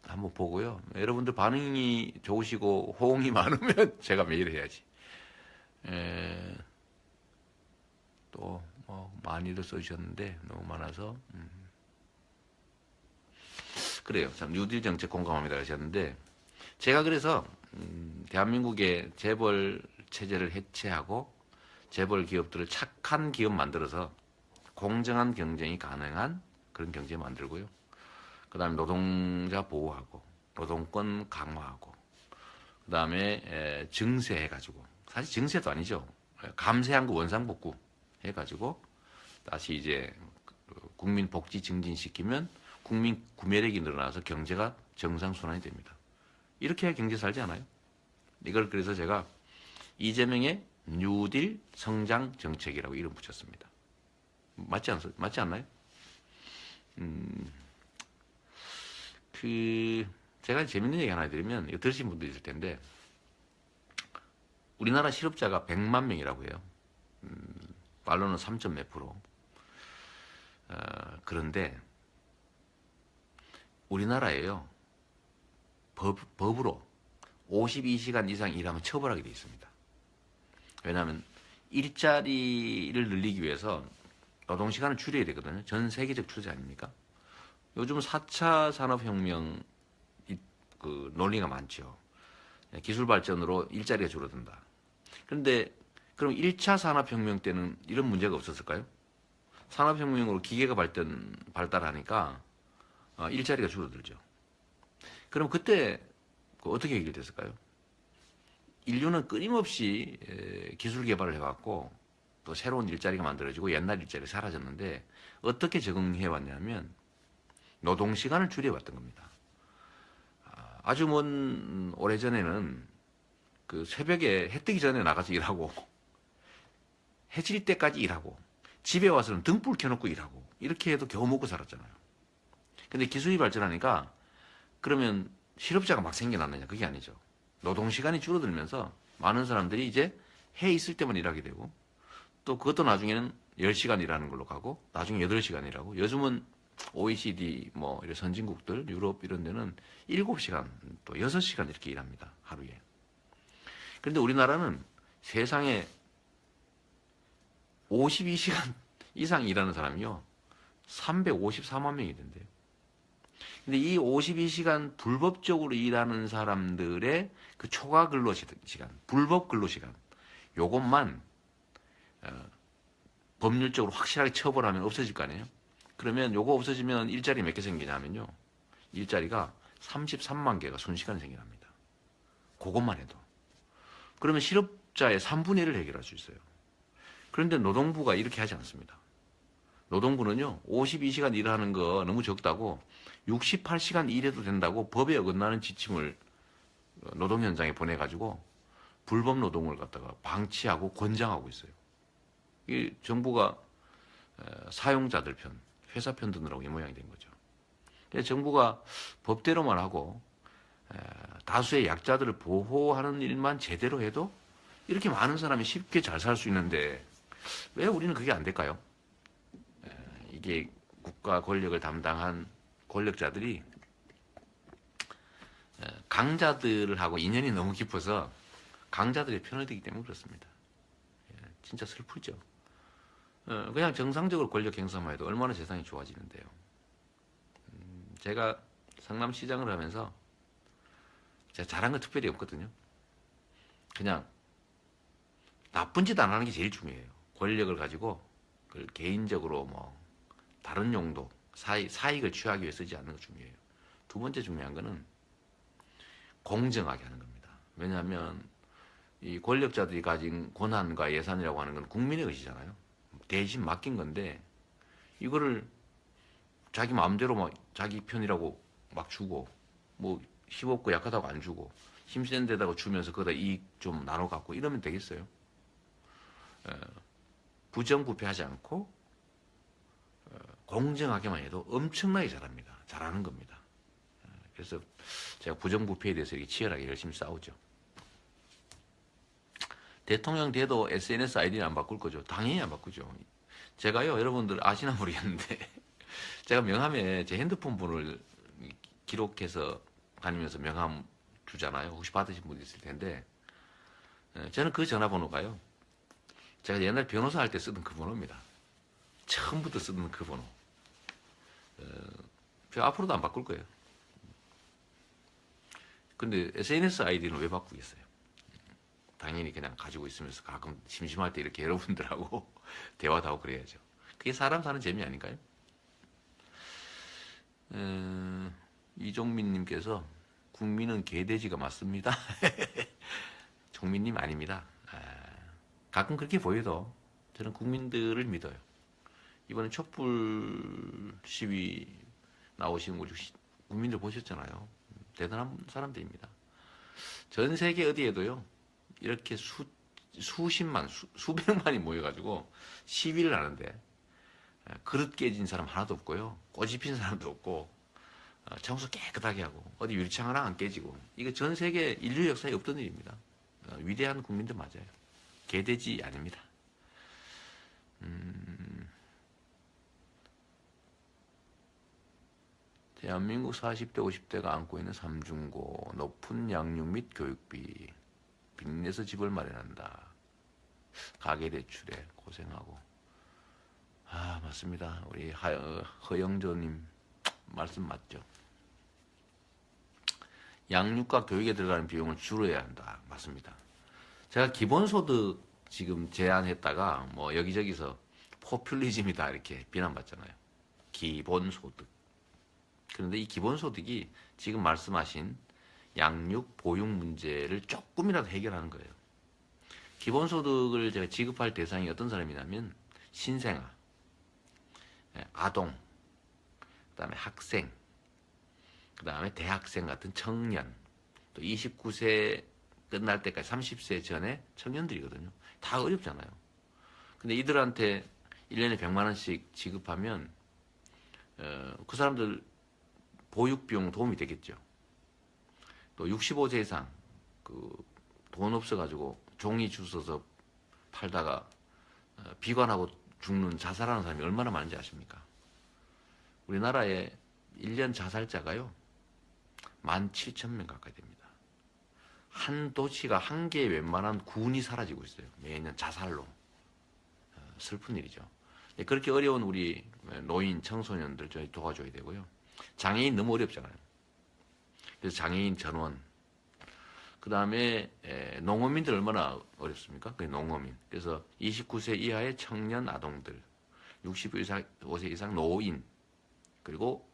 한번 보고요. 여러분들 반응이 좋으시고 호응이 많으면 제가 매일 해야지. 또 뭐 많이들 써주셨는데 너무 많아서 그래요. 참 뉴딜 정책 공감합니다 하셨는데, 제가 그래서 대한민국의 재벌 체제를 해체하고 재벌 기업들을 착한 기업 만들어서 공정한 경쟁이 가능한 그런 경제 만들고요. 그 다음에 노동자 보호하고 노동권 강화하고, 그 다음에 증세해가지고, 사실 증세도 아니죠. 감세한 거 원상복구 해가지고 다시 이제 국민 복지 증진시키면 국민 구매력이 늘어나서 경제가 정상순환이 됩니다. 이렇게 해야 경제 살지 않아요? 이걸 그래서 제가 이재명의 뉴딜 성장 정책이라고 이름 붙였습니다. 맞지 않나요? 제가 재밌는 얘기 하나 해드리면, 이거 들으신 분도 있을 텐데, 우리나라 실업자가 100만 명이라고 해요. 말로는 3점 몇 프로. 그런데 우리나라에요, 법으로 52시간 이상 일하면 처벌하게 돼 있습니다. 왜냐하면 일자리를 늘리기 위해서 노동시간을 줄여야 되거든요. 전 세계적 추세 아닙니까? 요즘 4차 산업혁명 그 논리가 많죠. 기술 발전으로 일자리가 줄어든다. 그런데 그럼 1차 산업혁명 때는 이런 문제가 없었을까요? 산업혁명으로 기계가 발달하니까 일자리가 줄어들죠. 그럼 그때 어떻게 해결됐을까요? 인류는 끊임없이 기술 개발을 해왔고 또 새로운 일자리가 만들어지고 옛날 일자리가 사라졌는데, 어떻게 적응해 왔냐면 노동시간을 줄여왔던 겁니다. 아주 먼 오래전에는 그 새벽에 해 뜨기 전에 나가서 일하고 해질 때까지 일하고 집에 와서는 등불 켜놓고 일하고 이렇게 해도 겨우 먹고 살았잖아요. 근데 기술이 발전하니까 그러면 실업자가 막 생겨났느냐? 그게 아니죠. 노동시간이 줄어들면서 많은 사람들이 이제 해 있을 때만 일하게 되고, 또 그것도 나중에는 10시간 일하는 걸로 가고 나중에 8시간 일하고, 요즘은 OECD 뭐 이런 선진국들 유럽 이런 데는 7시간 또 6시간 이렇게 일합니다. 하루에. 그런데 우리나라는 세상에 52시간 이상 일하는 사람이요 354만 명이 된대요. 근데 이 52시간 불법적으로 일하는 사람들의 그 초과 근로 시간, 불법 근로 시간, 요것만 법률적으로 확실하게 처벌하면 없어질 거 아니에요? 그러면 요거 없어지면 일자리 몇 개 생기냐면요, 일자리가 33만 개가 순식간에 생겨납니다. 그것만 해도. 그러면 실업자의 3분의 1을 해결할 수 있어요. 그런데 노동부가 이렇게 하지 않습니다. 노동부는요, 52시간 일하는 거 너무 적다고 68시간 일해도 된다고 법에 어긋나는 지침을 노동 현장에 보내가지고 불법 노동을 갖다가 방치하고 권장하고 있어요. 이 정부가 사용자들 편, 회사 편 드느라고 이 모양이 된 거죠. 그래서 정부가 법대로만 하고 다수의 약자들을 보호하는 일만 제대로 해도 이렇게 많은 사람이 쉽게 잘 살 수 있는데 왜 우리는 그게 안 될까요? 이게 국가 권력을 담당한 권력자들이 강자들하고 인연이 너무 깊어서 강자들의 편을 들기 때문에 그렇습니다. 진짜 슬프죠. 그냥 정상적으로 권력 행사만 해도 얼마나 세상이 좋아지는데요. 제가 성남시장을 하면서 제가 잘한 건 특별히 없거든요. 그냥 나쁜 짓 안 하는 게 제일 중요해요. 권력을 가지고 그걸 개인적으로 뭐 다른 용도, 사익을 취하기 위해 쓰지 않는 게 중요해요. 두 번째 중요한 거는 공정하게 하는 겁니다. 왜냐하면 이 권력자들이 가진 권한과 예산이라고 하는 건 국민의 것이잖아요. 대신 맡긴 건데 이거를 자기 마음대로 막 자기 편이라고 막 주고 뭐 힘없고 약하다고 안 주고 힘센 데다가 주면서 거기다 이익 좀 나눠 갖고 이러면 되겠어요? 부정부패하지 않고 공정하게만 해도 엄청나게 잘합니다. 잘하는 겁니다. 그래서 제가 부정부패에 대해서 이렇게 치열하게 열심히 싸우죠. 대통령 돼도 SNS 아이디는 안 바꿀 거죠. 당연히 안 바꾸죠. 제가요, 여러분들 아시나 모르겠는데 제가 명함에 제 핸드폰 번호를 기록해서 다니면서 명함 주잖아요. 혹시 받으신 분 있을 텐데 저는 그 전화번호가요, 제가 옛날 변호사 할 때 쓰던 그 번호입니다. 처음부터 쓰던 그 번호. 저 앞으로도 안 바꿀 거예요. 근데 SNS 아이디는 왜 바꾸겠어요? 당연히 그냥 가지고 있으면서 가끔 심심할 때 이렇게 여러분들하고 대화도 하고 그래야죠. 그게 사람 사는 재미 아닌가요? 이종민님께서 국민은 개돼지가 맞습니다. 종민님 아닙니다. 가끔 그렇게 보여도 저는 국민들을 믿어요. 이번에 촛불 시위 나오신 우리 국민들 보셨잖아요. 대단한 사람들입니다. 전 세계 어디에도요, 이렇게 수십만, 수백만이 모여가지고 시위를 하는데 그릇 깨진 사람 하나도 없고요. 꼬집 핀 사람도 없고 청소 깨끗하게 하고 어디 유리창 하나 안 깨지고, 이거 전 세계 인류 역사에 없던 일입니다. 위대한 국민들 맞아요. 개돼지 아닙니다. 대한민국 40대 50대가 안고 있는 삼중고, 높은 양육 및 교육비, 빚내서 집을 마련한다. 가계대출에 고생하고. 맞습니다. 우리 허영조님 말씀 맞죠? 양육과 교육에 들어가는 비용을 줄여야 한다. 맞습니다. 제가 기본소득 지금 제안했다가 뭐 여기저기서 포퓰리즘이다 이렇게 비난받잖아요. 기본소득. 그런데 이 기본소득이 지금 말씀하신 양육, 보육 문제를 조금이라도 해결하는 거예요. 기본소득을 제가 지급할 대상이 어떤 사람이냐면 신생아, 아동, 그 다음에 학생, 그 다음에 대학생 같은 청년, 또 29세 끝날 때까지 30세 전에 청년들이거든요. 다 어렵잖아요. 근데 이들한테 1년에 100만 원씩 지급하면 그 사람들 보육비용 도움이 되겠죠. 또 65세 이상 돈 없어가지고 종이 주워서 팔다가 비관하고 죽는 자살하는 사람이 얼마나 많은지 아십니까? 우리나라에 1년 자살자가요 17,000명 가까이 됩니다. 한 도시가 한 개의 웬만한 군이 사라지고 있어요. 매년 자살로. 슬픈 일이죠. 그렇게 어려운 우리 노인, 청소년들 저희 도와줘야 되고요. 장애인 너무 어렵잖아요. 그래서 장애인 전원. 그 다음에 농어민들 얼마나 어렵습니까? 그 농어민. 그래서 29세 이하의 청년 아동들, 65세 이상 노인, 그리고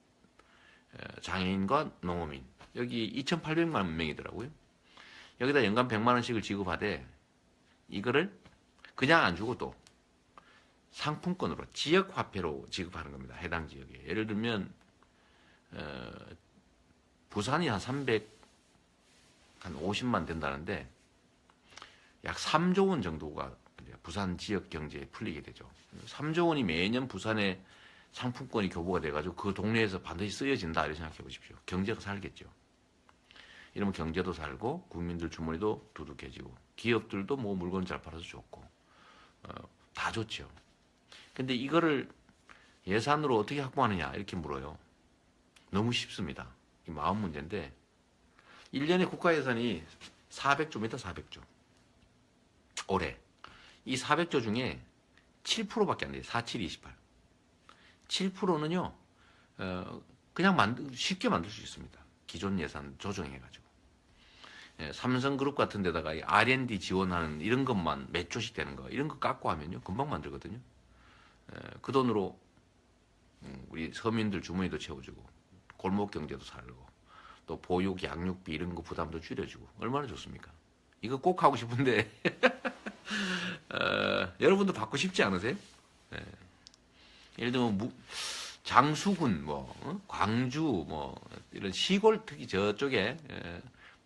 장애인과 농어민. 여기 2,800만 명이더라고요. 여기다 연간 100만 원씩을 지급하되 이거를 그냥 안 주고 또 상품권으로 지역화폐로 지급하는 겁니다. 해당 지역에. 예를 들면 부산이 한 50만 된다는데 약 3조 원 정도가 부산 지역 경제에 풀리게 되죠. 3조 원이 매년 부산에 상품권이 교부가 돼가지고 그 동네에서 반드시 쓰여진다 이렇게 생각해 보십시오. 경제가 살겠죠. 이러면 경제도 살고 국민들 주머니도 두둑해지고 기업들도 뭐 물건 잘 팔아서 좋고 다 좋죠. 근데 이거를 예산으로 어떻게 확보하느냐 이렇게 물어요. 너무 쉽습니다. 이 마음 문제인데 1년에 국가 예산이 400조입니다. 400조. 올해. 이 400조 중에 7%밖에 안 돼요. 4728. 7%는요. 그냥 쉽게 만들 수 있습니다. 기존 예산 조정해가지고. 삼성그룹 같은 데다가 R&D 지원하는 이런 것만 몇 조씩 되는 거 이런 거 깎고 하면요. 금방 만들거든요. 그 돈으로 우리 서민들 주머니도 채워주고 골목 경제도 살고 또 보육, 양육비 이런 거 부담도 줄여주고 얼마나 좋습니까? 이거 꼭 하고 싶은데 여러분도 받고 싶지 않으세요? 예를 들면 장수군, 광주, 이런 시골, 특히 저쪽에,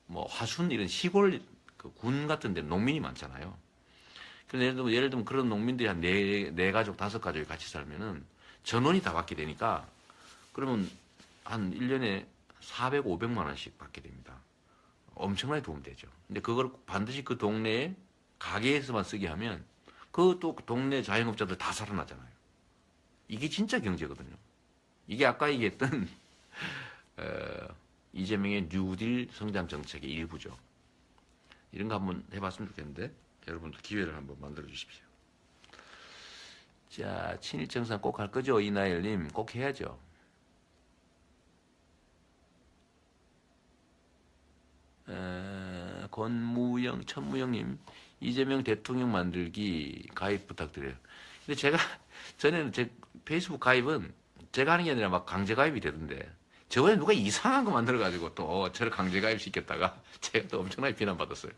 뭐, 화순, 이런 시골 그군 같은 데 농민이 많잖아요. 그래서 예를 들면 그런 농민들이 한 네 가족, 다섯 가족이 같이 살면은 전원이 다 받게 되니까 그러면 한 1년에 400, 500만 원씩 받게 됩니다. 엄청나게 도움되죠. 근데 그걸 반드시 그 동네에 가게에서만 쓰게 하면 그 또 동네 자영업자들 다 살아나잖아요. 이게 진짜 경제거든요. 이게 아까 얘기했던 이재명의 뉴딜 성장 정책의 일부죠. 이런 거 한번 해봤으면 좋겠는데 여러분도 기회를 한번 만들어 주십시오. 자, 친일정산 꼭 할 거죠? 이나열님 꼭 해야죠. 권무영, 천무영님 이재명 대통령 만들기 가입 부탁드려요. 근데 제가 전에는 제 페이스북 가입은 제가 하는 게 아니라 막 강제 가입이 되던데 저번에 누가 이상한 거 만들어가지고 또 저를 강제 가입 시켰다가 제가 또 엄청나게 비난받았어요.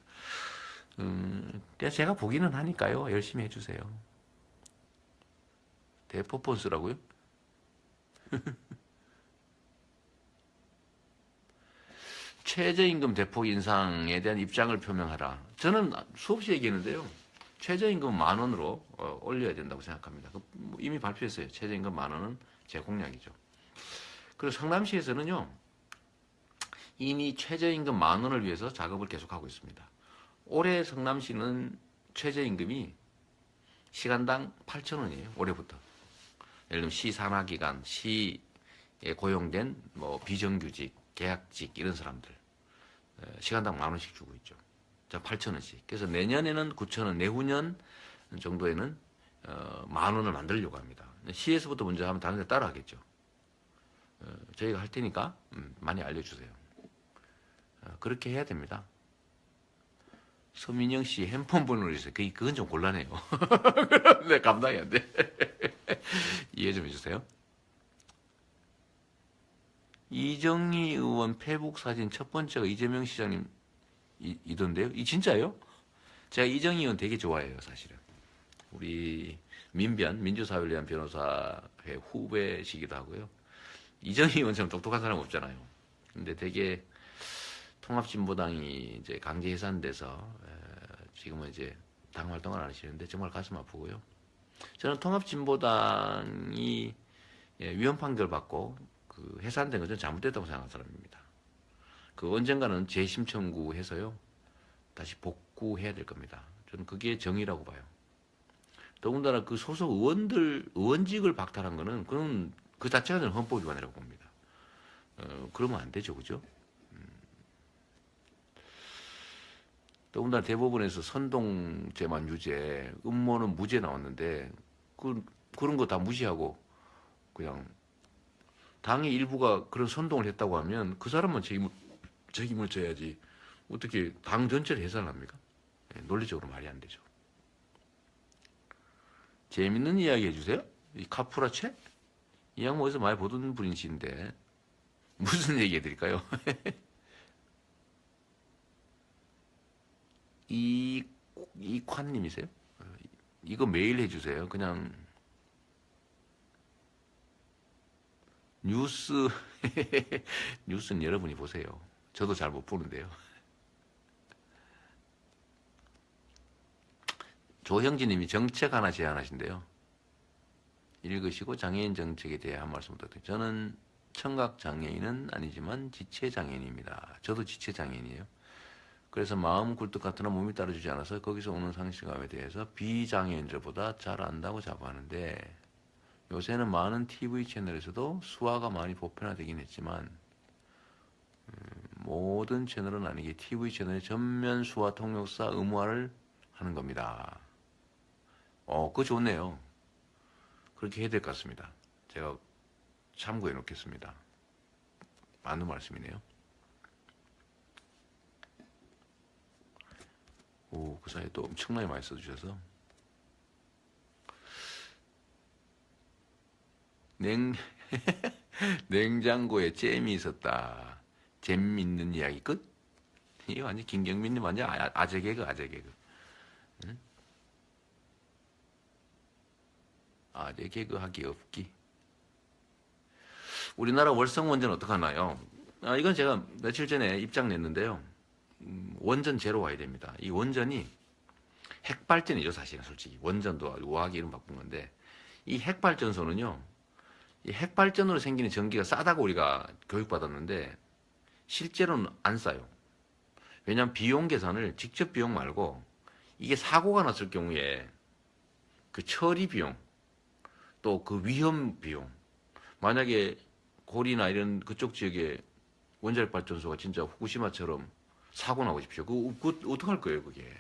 제가 보기는 하니까요. 열심히 해주세요. 대포폰스라고요? 최저임금 대폭 인상에 대한 입장을 표명하라. 저는 수없이 얘기했는데요. 최저임금 10,000원으로 올려야 된다고 생각합니다. 이미 발표했어요. 최저임금 10,000원은 제 공약이죠. 그리고 성남시에서는요. 이미 최저임금 10,000원을 위해서 작업을 계속하고 있습니다. 올해 성남시는 최저임금이 시간당 8,000원이에요. 올해부터. 예를 들면 시 산하기관, 시에 고용된 뭐 비정규직, 계약직 이런 사람들 시간당 10,000원씩 주고 있죠. 자, 8,000원씩. 그래서 내년에는 9,000원, 내후년 정도에는 10,000원을 만들려고 합니다. 시에서부터 먼저 하면 다른 데 따라 하겠죠. 저희가 할 테니까 많이 알려주세요. 그렇게 해야 됩니다. 서민영 씨 핸폰 번호를 있어요. 그건 좀 곤란해요. 네, 감당이 안 돼. 이해 좀 해주세요. 이정희 의원 페북 사진 첫 번째가 이재명 시장님 이던데요? 이 진짜예요? 제가 이정희 의원 되게 좋아해요, 사실은. 우리 민주사회를 위한 변호사의 후배시기도 하고요. 이정희 의원처럼 똑똑한 사람 없잖아요. 근데 되게 통합진보당이 이제 강제 해산돼서 지금은 이제 당 활동을 안 하시는데 정말 가슴 아프고요. 저는 통합진보당이 위헌 판결 받고 그 해산된 것은 잘못됐다고 생각하는 사람입니다. 그 언젠가는 재심 청구해서요 다시 복구해야 될 겁니다. 저는 그게 정의라고 봐요. 더군다나 그 소속 의원직을 박탈한 거는 그건 그 자체가 저는 헌법 위반이라고 봅니다. 그러면 안 되죠, 그죠? 더군다나 대법원에서 선동죄만 유죄, 음모는 무죄 나왔는데 그런 거 다 무시하고 그냥 당의 일부가 그런 선동을 했다고 하면 그 사람만 책임을 져야지 어떻게 당 전체를 해산합니까? 논리적으로 말이 안 되죠. 재밌는 이야기 해주세요. 이 카프라체? 이 양반 어디서 많이 보던 분이신데 무슨 얘기 해드릴까요? 이관님이세요? 이거 메일 해주세요. 그냥 뉴스는 여러분이 보세요. 저도 잘 못 보는데요. 조형진님이 정책 하나 제안하신대요. 읽으시고 장애인 정책에 대해 한 말씀 부탁드립니다. 저는 청각 장애인은 아니지만 지체 장애인입니다. 저도 지체 장애인이에요. 그래서 마음 굴뚝 같으나 몸이 따라주지 않아서 거기서 오는 상실감에 대해서 비장애인들보다 잘 안다고 자부하는데 요새는 많은 TV 채널에서도 수화가 많이 보편화되긴 했지만 모든 채널은 아니게 TV 채널의 전면 수화 통역사 의무화를 하는 겁니다. 그거 좋네요. 그렇게 해야 될 것 같습니다. 제가 참고해 놓겠습니다. 맞는 말씀이네요. 그 사이에 또 엄청나게 많이 써주셔서 냉장고에 잼이 있었다. 재밌는 이야기 끝? 이게 완전 김경민님 완전 아재 개그. 응? 아재 개그 하기 없기. 우리나라 월성 원전 어떡하나요? 이건 제가 며칠 전에 입장 냈는데요. 원전 제로 와야 됩니다. 이 원전이 핵발전이죠, 사실은 솔직히. 원전도 우아하게 이름 바꾼 건데, 이 핵발전소는요, 이 핵발전으로 생기는 전기가 싸다고 우리가 교육받았는데, 실제로는 안 싸요. 왜냐하면 비용 계산을 직접 비용 말고, 이게 사고가 났을 경우에 그 처리 비용, 또 그 위험 비용, 만약에 고리나 이런 그쪽 지역에 원자력 발전소가 진짜 후쿠시마처럼 사고 나고 싶죠. 그거 어떡할 거예요, 그게.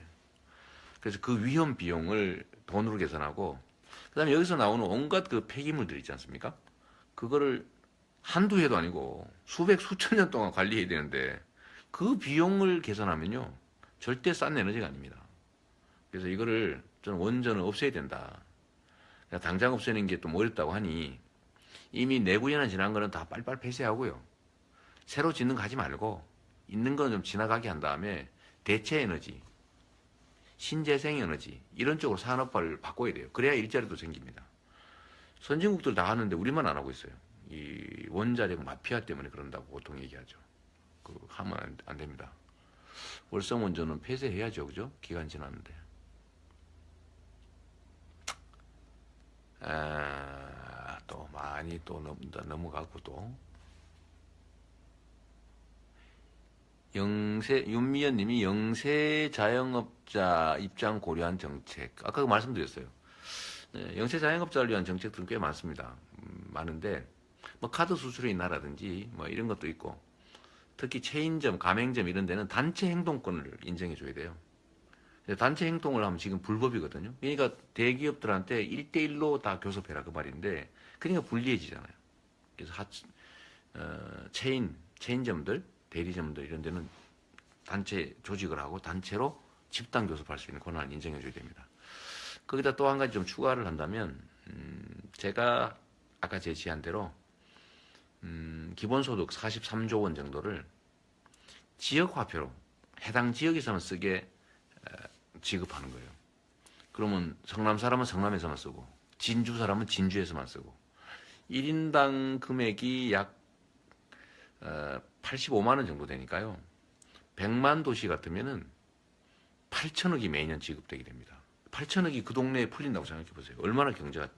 그래서 그 위험 비용을 돈으로 계산하고, 그 다음에 여기서 나오는 온갖 그 폐기물들 있지 않습니까? 그거를 한두 해도 아니고 수백, 수천 년 동안 관리해야 되는데, 그 비용을 계산하면요, 절대 싼 에너지가 아닙니다. 그래서 이거를 저는 원전을 없애야 된다. 그러니까 당장 없애는 게 좀 어렵다고 하니, 이미 내구연한 지난 거는 다 빨리빨리 폐쇄하고요. 새로 짓는 거 하지 말고, 있는 건 좀 지나가게 한 다음에 대체 에너지, 신재생 에너지 이런 쪽으로 산업화를 바꿔야 돼요. 그래야 일자리도 생깁니다. 선진국들 다 하는데 우리만 안 하고 있어요. 이 원자력 마피아 때문에 그런다고 보통 얘기하죠. 하면 안 됩니다. 월성 원전은 폐쇄해야죠, 그죠? 기간 지났는데. 또 많이 또 넘어가고 또. 윤미연 님이 영세 자영업자 입장 고려한 정책. 아까 그 말씀드렸어요. 네, 영세 자영업자를 위한 정책들은 꽤 많습니다. 많은데, 뭐 카드 수수료 인하라든지 뭐 이런 것도 있고, 특히 체인점, 가맹점 이런 데는 단체 행동권을 인정해 줘야 돼요. 단체 행동을 하면 지금 불법이거든요. 그러니까 대기업들한테 1대1로 다 교섭해라 그 말인데, 그러니까 불리해지잖아요. 그래서 체인점들, 대리점들 이런 데는 단체 조직을 하고 단체로 집단 교섭할 수 있는 권한을 인정해 줘야 됩니다. 거기다 또 한 가지 좀 추가를 한다면, 제가 아까 제시한 대로 기본소득 43조 원 정도를 지역화표로 해당 지역에서만 쓰게 지급하는 거예요. 그러면 성남 사람은 성남에서만 쓰고, 진주 사람은 진주에서만 쓰고, 1인당 금액이 약 85만 원 정도 되니까요. 100만 도시 같으면은 8천억이 매년 지급되게 됩니다. 8천억이 그 동네에 풀린다고 생각해 보세요. 얼마나 경제가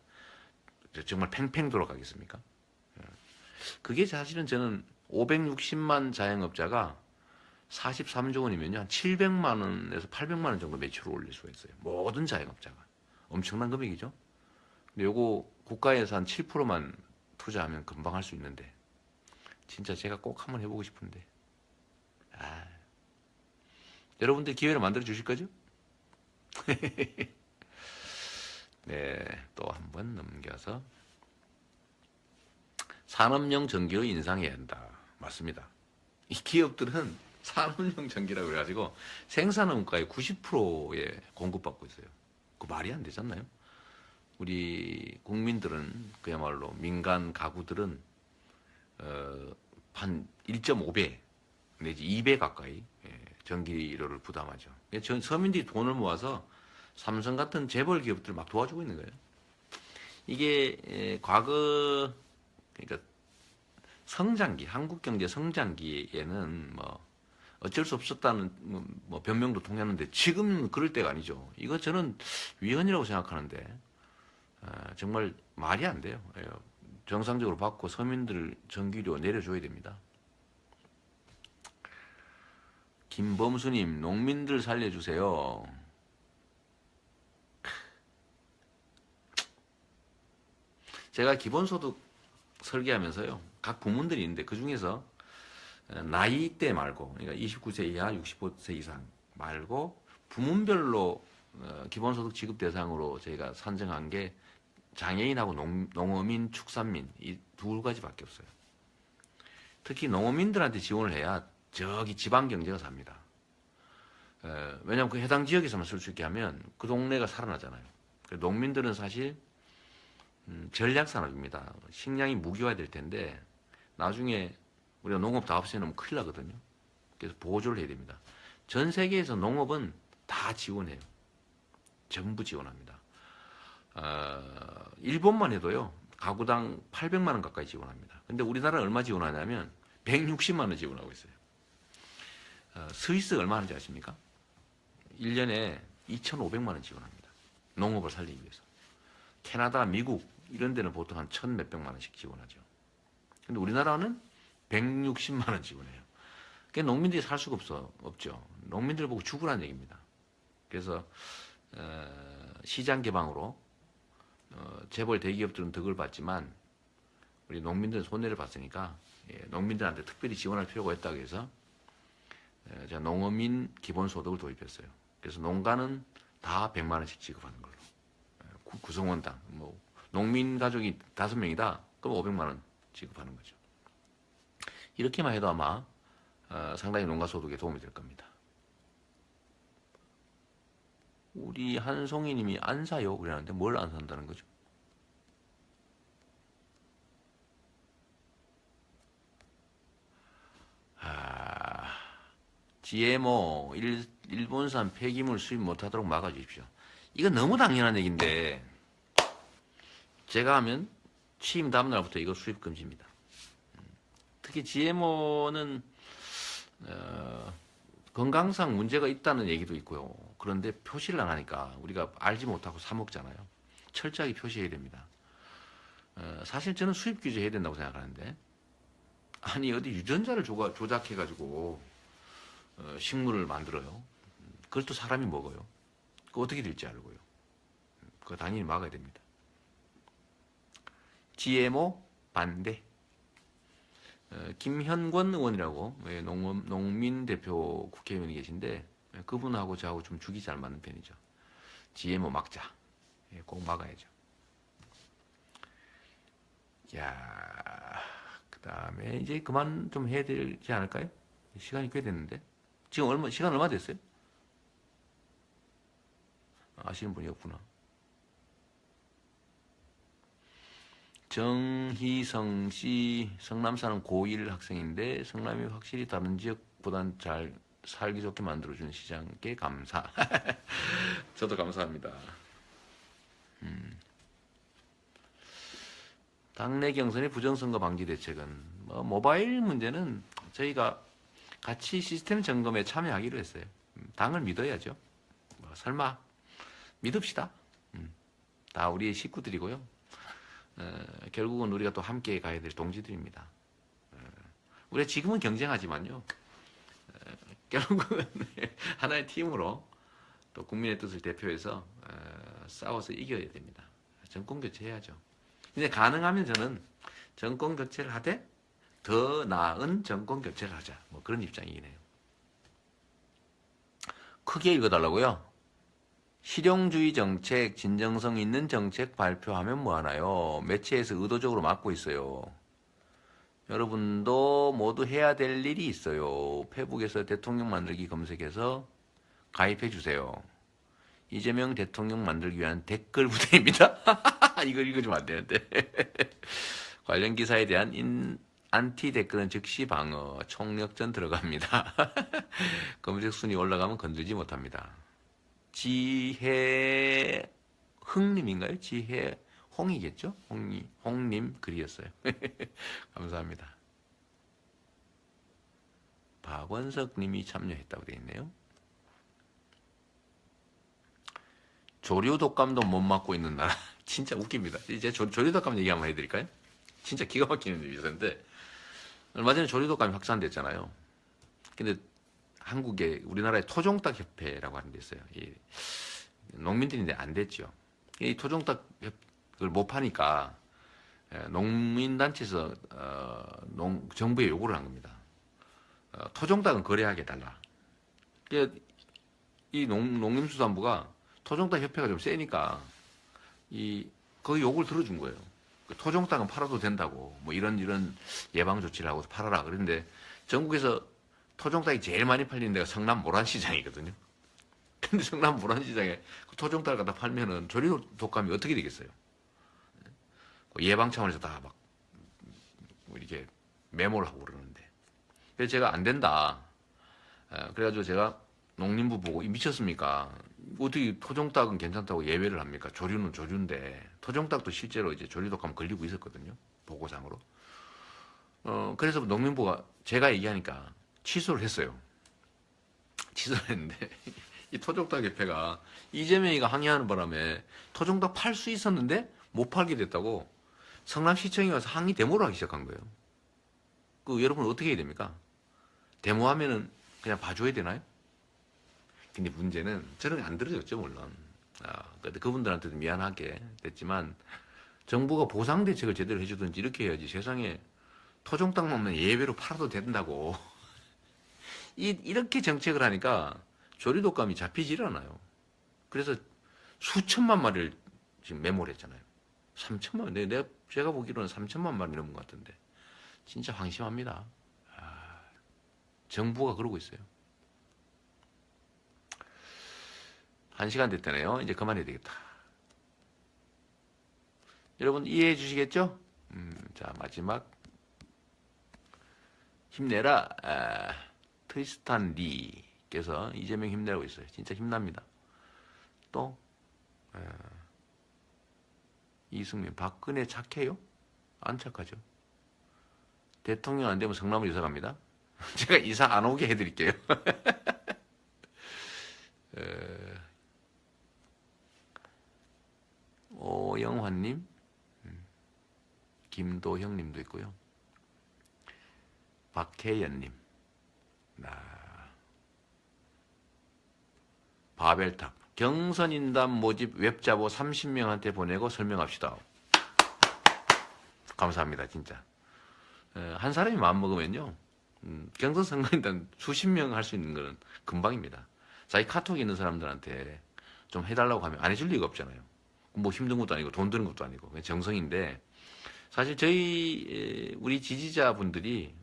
정말 팽팽 돌아가겠습니까? 그게 사실은 저는 560만 자영업자가 43조 원이면요, 한 700만 원에서 800만 원 정도 매출을 올릴 수가 있어요. 모든 자영업자가. 엄청난 금액이죠. 근데 요거 국가에서 한 7%만 투자하면 금방 할 수 있는데, 진짜 제가 꼭 한번 해보고 싶은데, 여러분들 기회를 만들어 주실 거죠? 네, 또 한번 넘겨서 산업용 전기로 인상해야 한다. 맞습니다. 이 기업들은 산업용 전기라고 그래가지고 생산원가의 90%에 공급받고 있어요. 그 말이 안 되잖아요. 우리 국민들은, 그야말로 민간 가구들은 한 1.5배 내지 2배 가까이 전기료를 부담하죠. 서민들이 돈을 모아서 삼성 같은 재벌 기업들 막 도와주고 있는 거예요. 이게 과거, 그러니까 성장기, 한국 경제 성장기에는 뭐 어쩔 수 없었다는 뭐 변명도 통했는데, 지금은 그럴 때가 아니죠. 이거 저는 위헌이라고 생각하는데, 정말 말이 안 돼요. 정상적으로 받고 서민들 전기료 내려줘야 됩니다. 김범수님, 농민들 살려주세요. 제가 기본소득 설계하면서요, 각 부문들이 있는데 그 중에서 나이대 말고, 그러니까 29세 이하, 65세 이상 말고 부문별로 기본소득 지급 대상으로 저희가 선정한 게 장애인하고 농어민, 축산민 이 두 가지밖에 없어요. 특히 농어민들한테 지원을 해야 저기 지방 경제가 삽니다. 왜냐하면 그 해당 지역에서만 쓸 수 있게 하면 그 동네가 살아나잖아요. 농민들은 사실 전략 산업입니다. 식량이 무기화될 텐데 나중에 우리가 농업 다 없애놓으면 큰일 나거든요. 그래서 보조를 해야 됩니다. 전 세계에서 농업은 다 지원해요. 전부 지원합니다. 일본만 해도요, 가구당 800만 원 가까이 지원합니다. 근데 우리나라는 얼마 지원하냐면 160만 원 지원하고 있어요. 스위스 얼마 하는지 아십니까? 1년에 2,500만 원 지원합니다. 농업을 살리기 위해서. 캐나다, 미국 이런 데는 보통 한 1,000 몇백만 원씩 지원하죠. 근데 우리나라는 160만 원 지원해요. 그러니까 농민들이 살 수가 없죠. 농민들 보고 죽으라는 얘기입니다. 그래서 시장 개방으로 재벌 대기업들은 덕을 봤지만 우리 농민들은 손해를 봤으니까 농민들한테 특별히 지원할 필요가 있다고 해서 제가 농어민 기본소득을 도입했어요. 그래서 농가는 다 100만 원씩 지급하는 걸로. 구성원당 뭐 농민 가족이 5명이다. 그럼 500만 원 지급하는 거죠. 이렇게만 해도 아마 상당히 농가 소득에 도움이 될 겁니다. 우리 한송이 님이 안 사요 그러는데 뭘 안 산다는 거죠? GMO 일본산 폐기물 수입 못하도록 막아주십시오. 이건 너무 당연한 얘기인데 제가 하면 취임 다음 날부터 이거 수입 금지입니다. 특히 GMO는 건강상 문제가 있다는 얘기도 있고요. 그런데 표시를 안 하니까 우리가 알지 못하고 사 먹잖아요. 철저하게 표시해야 됩니다. 사실 저는 수입 규제해야 된다고 생각하는데 아니 어디 유전자를 조작해가지고 식물을 만들어요. 그걸 또 사람이 먹어요. 그거 어떻게 될지 알고요. 그거 당연히 막아야 됩니다. GMO 반대. 김현권 의원이라고 농민 대표 국회의원이 계신데 그분하고 저하고 좀 죽이 잘 맞는 편이죠. GMO 막자. 꼭 막아야죠. 야, 그 다음에 이제 그만 좀 해야 되지 않을까요? 시간이 꽤 됐는데. 지금 시간 얼마 됐어요? 아시는 분이 없구나. 정희성 씨, 성남 사는 고1 학생인데 성남이 확실히 다른 지역보단 잘 살기 좋게 만들어준 시장께 감사. 저도 감사합니다. 당내 경선의 부정선거 방지 대책은 모바일 문제는 저희가 같이 시스템 점검에 참여하기로 했어요. 당을 믿어야죠. 설마 믿읍시다. 다 우리의 식구들이고요. 결국은 우리가 또 함께 가야 될 동지들입니다. 우리가 지금은 경쟁하지만요. 결국은 하나의 팀으로 또 국민의 뜻을 대표해서 싸워서 이겨야 됩니다. 정권 교체해야죠. 근데 가능하면 저는 정권 교체를 하되 더 나은 정권 교체를 하자. 뭐 그런 입장이긴 해요. 크게 읽어달라고요? 실용주의 정책, 진정성 있는 정책 발표하면 뭐하나요? 매체에서 의도적으로 막고 있어요. 여러분도 모두 해야 될 일이 있어요. 페북에서 대통령 만들기 검색해서 가입해 주세요. 이재명 대통령 만들기 위한 댓글 부대입니다. 이거 읽어주면 안 되는데. 관련 기사에 대한 안티 댓글은 즉시 방어, 총력전 들어갑니다. 검색 순위 올라가면 건들지 못합니다. 지혜흥님인가요? 지혜홍이겠죠? 홍님 글이었어요. 감사합니다. 박원석님이 참여했다고 되어 있네요. 조류 독감도 못 맞고 있는 나라. 진짜 웃깁니다. 이제 조류 독감 얘기 한번 해드릴까요? 진짜 기가 막히는 뉴스인데 얼마 전에 조류 독감이 확산됐잖아요. 근데 한국에 우리나라의 토종닭 협회라고 하는 게 있어요. 이 농민들인데 안 됐죠. 이 토종닭을 못 파니까 농민단체에서 정부에 요구를 한 겁니다. 토종닭은 거래하게 해달라. 이 농림수산부가 토종닭 협회가 좀 세니까 거기 요구를 들어준 거예요. 토종닭은 팔아도 된다고 뭐 이런 예방 조치를 하고 팔아라. 그런데 전국에서 토종닭이 제일 많이 팔리는 데가 성남 모란시장이거든요. 근데 성남 모란시장에 토종닭을 갖다 팔면은 조류 독감이 어떻게 되겠어요? 예방 차원에서 다 막 이렇게 메모를 하고 그러는데. 그래서 제가 안 된다. 그래가지고 제가 농림부 보고 미쳤습니까? 어떻게 토종닭은 괜찮다고 예외를 합니까? 조류는 조류인데 토종닭도 실제로 이제 조류독감 걸리고 있었거든요. 보고상으로. 그래서 농림부가 제가 얘기하니까 취소를 했어요. 취소를 했는데 이 토종닭 협회가 이재명이가 항의하는 바람에 토종닭 팔 수 있었는데 못 팔게 됐다고 성남시청에 가서 항의 데모를 하기 시작한 거예요. 그 여러분 어떻게 해야 됩니까? 데모하면은 그냥 봐줘야 되나요? 근데 문제는 저는 안 들어줬죠 물론. 근데 그분들한테도 미안하게 됐지만 정부가 보상 대책을 제대로 해주든지 이렇게 해야지. 세상에 토종닭 먹는 예외로 팔아도 된다고. 이렇게 정책을 하니까 조류독감이 잡히질 않아요. 그래서 수천만 마리를 지금 메모를 했잖아요. 3천만, 제가 보기로는 3천만 마리 넘은 것 같은데. 진짜 황심합니다. 정부가 그러고 있어요. 1시간 됐다네요. 이제 그만해야 되겠다. 여러분 이해해 주시겠죠? 자, 마지막. 힘내라. 트리스탄 리께서 이재명 힘내라고 있어요. 진짜 힘납니다. 또 이승민, 박근혜 착해요? 안 착하죠. 대통령 안 되면 성남으로 이사 갑니다. 제가 이사 안 오게 해드릴게요. 오영환님, 김도형님도 있고요. 박혜연님, 바벨탑, 경선인단 모집 웹자보 30명한테 보내고 설명합시다. 감사합니다, 진짜. 한 사람이 마음먹으면요, 경선 선거인단 수십 명 할 수 있는 거는 금방입니다. 자기 카톡에 있는 사람들한테 좀 해달라고 하면 안 해줄 리가 없잖아요. 뭐 힘든 것도 아니고 돈 드는 것도 아니고 그냥 정성인데, 사실 우리 지지자분들이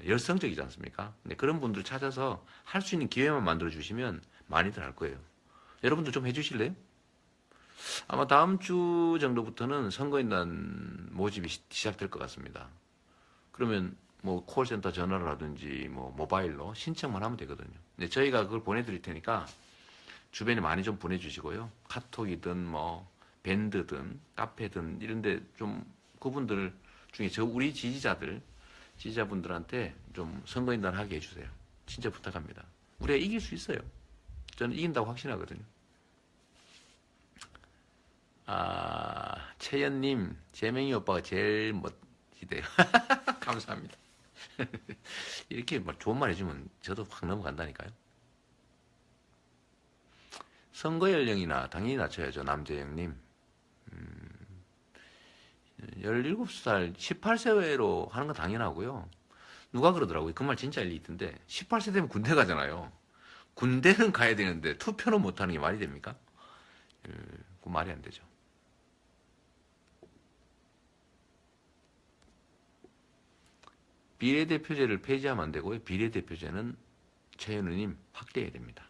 열성적이지 않습니까? 근데 그런 분들 찾아서 할 수 있는 기회만 만들어 주시면 많이들 할 거예요. 여러분들 좀 해주실래요? 아마 다음 주 정도부터는 선거인단 모집이 시작될 것 같습니다. 그러면 뭐 콜센터 전화를 하든지 뭐 모바일로 신청만 하면 되거든요. 근데 저희가 그걸 보내드릴 테니까 주변에 많이 좀 보내주시고요. 카톡이든 뭐 밴드든 카페든 이런데 좀 그분들 중에 우리 지지자분들한테 좀 선거인단 하게 해주세요. 진짜 부탁합니다. 우리가 이길 수 있어요. 저는 이긴다고 확신하거든요. 채연님, 재명이 오빠가 제일 멋지대요. 감사합니다. 이렇게 좋은 말 해주면 저도 확 넘어간다니까요. 선거 연령이나 당연히 낮춰야죠. 남재영님. 17살, 18세로 하는 건 당연하고요. 누가 그러더라고요. 그 말 진짜 일리 있던데 18세 되면 군대 가잖아요. 군대는 가야 되는데 투표는 못하는 게 말이 됩니까? 그 말이 안 되죠. 비례대표제를 폐지하면 안 되고요. 비례대표제는 최현우님 확대해야 됩니다.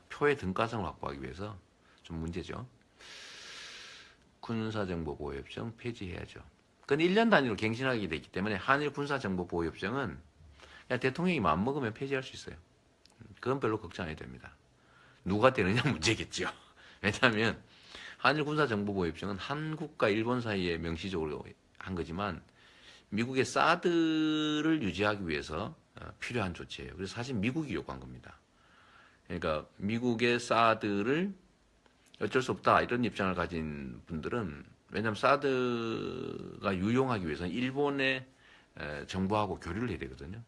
표의 등가성을 확보하기 위해서 좀 문제죠. 군사정보보호협정 폐지해야죠. 그건 1년 단위로 갱신하게 되기 때문에 한일 군사정보보호협정은 그냥 대통령이 마음먹으면 폐지할 수 있어요. 그건 별로 걱정 안 해도 됩니다. 누가 되느냐 문제겠죠. 왜냐하면 한일 군사정보보호협정은 한국과 일본 사이에 명시적으로 한 거지만 미국의 사드를 유지하기 위해서 필요한 조치예요. 그래서 사실 미국이 요구한 겁니다. 그러니까 미국의 사드를 어쩔 수 없다 이런 입장을 가진 분들은, 왜냐하면 사드가 유용하기 위해서는 일본의 정부하고 교류를 해야 되거든요.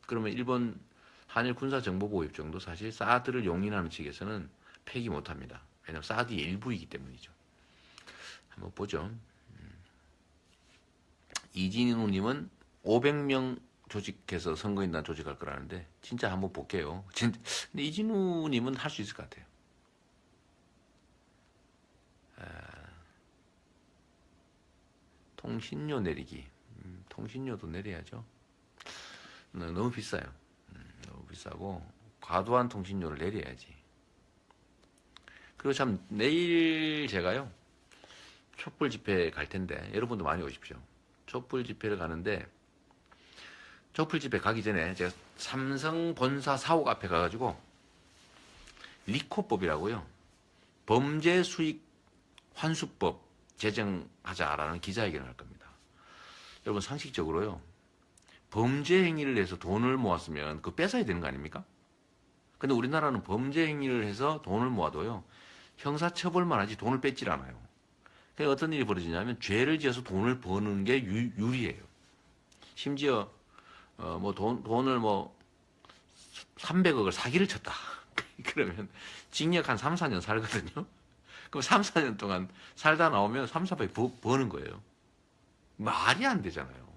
그러면 일본 한일 군사정보보호협정도 사실 사드를 용인하는 측에서는 폐기 못합니다. 왜냐하면 사드의 일부이기 때문이죠. 한번 보죠. 이진우님은 500명 조직해서 선거인단 조직할 거라는데 진짜 한번 볼게요. 근데 이진우님은 할 수 있을 것 같아요. 통신료 내리기. 통신료도 내려야죠. 너무 비싸요. 너무 비싸고 과도한 통신료를 내려야지. 그리고 참 내일 제가요 촛불 집회 갈 텐데 여러분도 많이 오십시오. 촛불 집회를 가는데 촛불 집회 가기 전에 제가 삼성 본사 사옥 앞에 가가지고 리코법이라고요. 범죄 수익 환수법 제정하자라는 기자회견을 할 겁니다. 여러분 상식적으로요. 범죄 행위를 해서 돈을 모았으면 그거 뺏어야 되는 거 아닙니까? 근데 우리나라는 범죄 행위를 해서 돈을 모아도요. 형사처벌만 하지 돈을 뺏질 않아요. 그러니까 어떤 일이 벌어지냐면 죄를 지어서 돈을 버는 게 유리해요. 심지어 뭐 돈을 뭐 300억을 사기를 쳤다. 그러면 징역 한 3, 4년 살거든요. 그럼 3, 4년 동안 살다 나오면 3, 400 버는 거예요. 말이 안 되잖아요.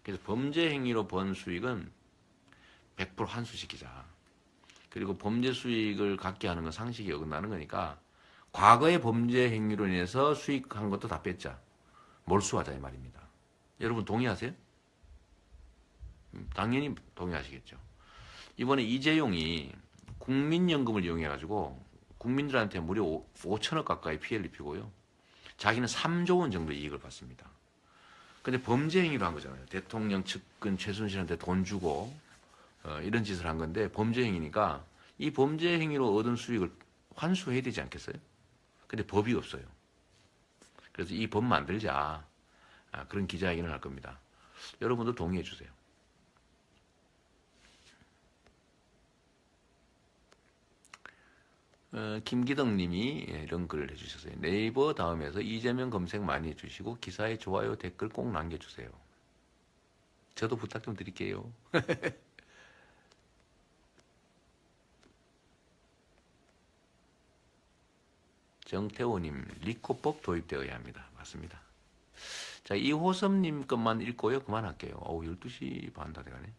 그래서 범죄 행위로 번 수익은 100% 환수시키자. 그리고 범죄 수익을 갖게 하는 건 상식이 어긋나는 거니까 과거의 범죄 행위로 인해서 수익한 것도 다 뺐자. 몰수하자 이 말입니다. 여러분 동의하세요? 당연히 동의하시겠죠. 이번에 이재용이 국민연금을 이용해가지고 국민들한테 무려 5천억 가까이 피해를 입히고요. 자기는 3조 원 정도 이익을 받습니다. 근데 범죄 행위로 한 거잖아요. 대통령 측근 최순실한테 돈 주고 이런 짓을 한 건데 범죄 행위니까 이 범죄 행위로 얻은 수익을 환수해야 되지 않겠어요? 근데 법이 없어요. 그래서 이 법 만들자. 그런 기자회견을 할 겁니다. 여러분도 동의해 주세요. 김기덕 님이 이런 글을 해주셨어요. 네이버 다음에서 이재명 검색 많이 해주시고 기사에 좋아요 댓글 꼭 남겨주세요. 저도 부탁 좀 드릴게요. 정태호님, 리코법 도입되어야 합니다. 맞습니다. 자, 이호섭님 것만 읽고요. 그만할게요. 12시 반 다 돼가네.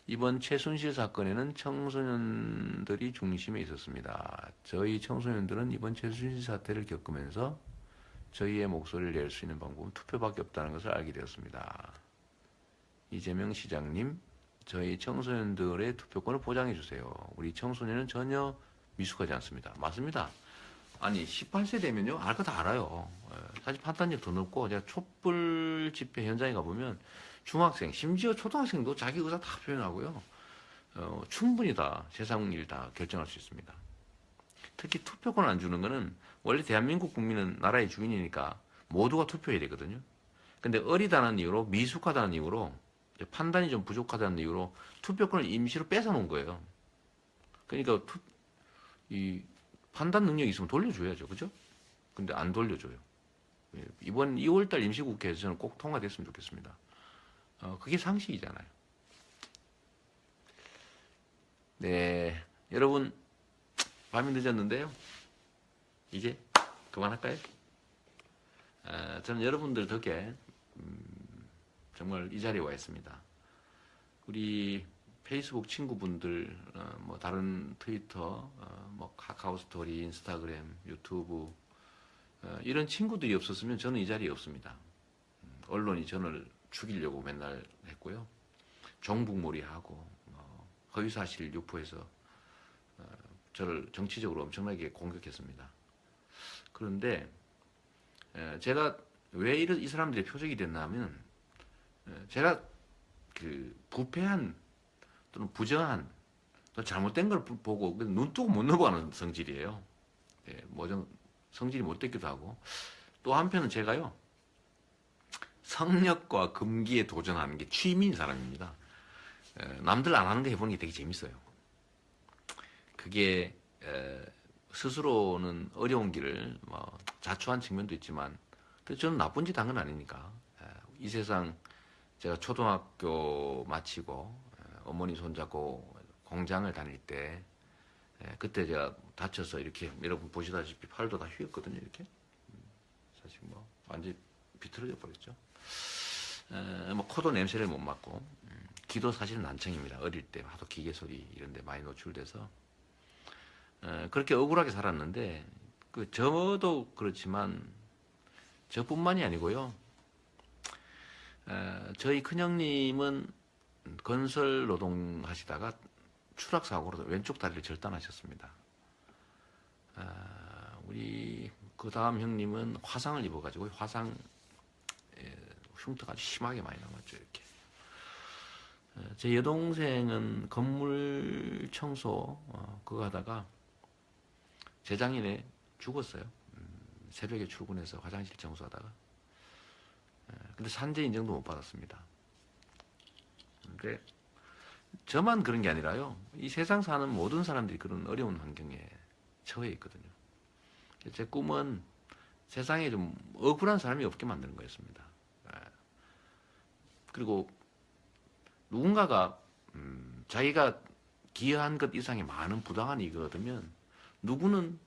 이번 최순실 사건에는 청소년들이 중심에 있었습니다. 저희 청소년들은 이번 최순실 사태를 겪으면서 저희의 목소리를 낼 수 있는 방법은 투표밖에 없다는 것을 알게 되었습니다. 이재명 시장님, 저희 청소년들의 투표권을 보장해 주세요. 우리 청소년은 전혀 미숙하지 않습니다. 맞습니다. 아니 18세 되면요 알 거 다 알아요. 사실 판단력 더 높고 제가 촛불 집회 현장에 가보면 중학생 심지어 초등학생도 자기 의사 다 표현하고요. 충분히 다 세상 일 다 결정할 수 있습니다. 특히 투표권 안 주는 거는 원래 대한민국 국민은 나라의 주인이니까 모두가 투표해야 되거든요. 근데 어리다는 이유로 미숙하다는 이유로 판단이 좀 부족하다는 이유로 투표권을 임시로 뺏어 놓은 거예요. 그러니까 이 판단 능력이 있으면 돌려줘야죠. 그죠? 근데 안 돌려줘요. 이번 2월달 임시국회에서 저는 꼭 통과됐으면 좋겠습니다. 그게 상식이잖아요. 네. 여러분, 밤이 늦었는데요. 이제 그만할까요? 저는 여러분들 덕에 정말 이 자리에 와 있습니다. 우리 페이스북 친구분들, 뭐 다른 트위터, 뭐 카카오 스토리, 인스타그램, 유튜브 이런 친구들이 없었으면 저는 이 자리에 없습니다. 언론이 저를 죽이려고 맨날 했고요. 종북몰이하고 허위사실 유포해서 저를 정치적으로 엄청나게 공격했습니다. 그런데 제가 왜 이 사람들의 표적이 됐나 하면 제가 그 부패한 또는 부정한 또 잘못된 걸 보고 눈 뜨고 못 넘어가는 성질이에요. 뭐 좀 성질이 못됐기도 하고 또 한편은 제가요 성역과 금기에 도전하는 게 취미인 사람입니다. 남들 안 하는 거 해보는 게 되게 재밌어요. 그게 스스로는 어려운 길을 뭐 자초한 측면도 있지만 저는 나쁜 짓 한 건 아니니까 이 세상 제가 초등학교 마치고 어머니 손잡고 공장을 다닐 때 그때 제가 다쳐서 이렇게 여러분 보시다시피 팔도 다 휘었거든요. 이렇게 사실 뭐 완전히 비틀어져 버렸죠. 뭐 코도 냄새를 못 맡고 귀도 사실은 난청입니다. 어릴 때 하도 기계 소리 이런 데 많이 노출돼서 그렇게 억울하게 살았는데 저도 그렇지만 저뿐만이 아니고요. 저희 큰형님은 건설 노동 하시다가 추락 사고로 왼쪽 다리를 절단하셨습니다. 우리 그 다음 형님은 화상을 입어가지고 화상 흉터가 아주 심하게 많이 남았죠. 이렇게. 제 여동생은 건물 청소 그거 하다가 재작년에 죽었어요. 새벽에 출근해서 화장실 청소하다가. 근데 산재 인정도 못 받았습니다. 근데 저만 그런 게 아니라요. 이 세상 사는 모든 사람들이 그런 어려운 환경에 처해 있거든요. 제 꿈은 세상에 좀 억울한 사람이 없게 만드는 거였습니다. 그리고 누군가가 자기가 기여한 것 이상의 많은 부당한 이익을 얻으면 누구는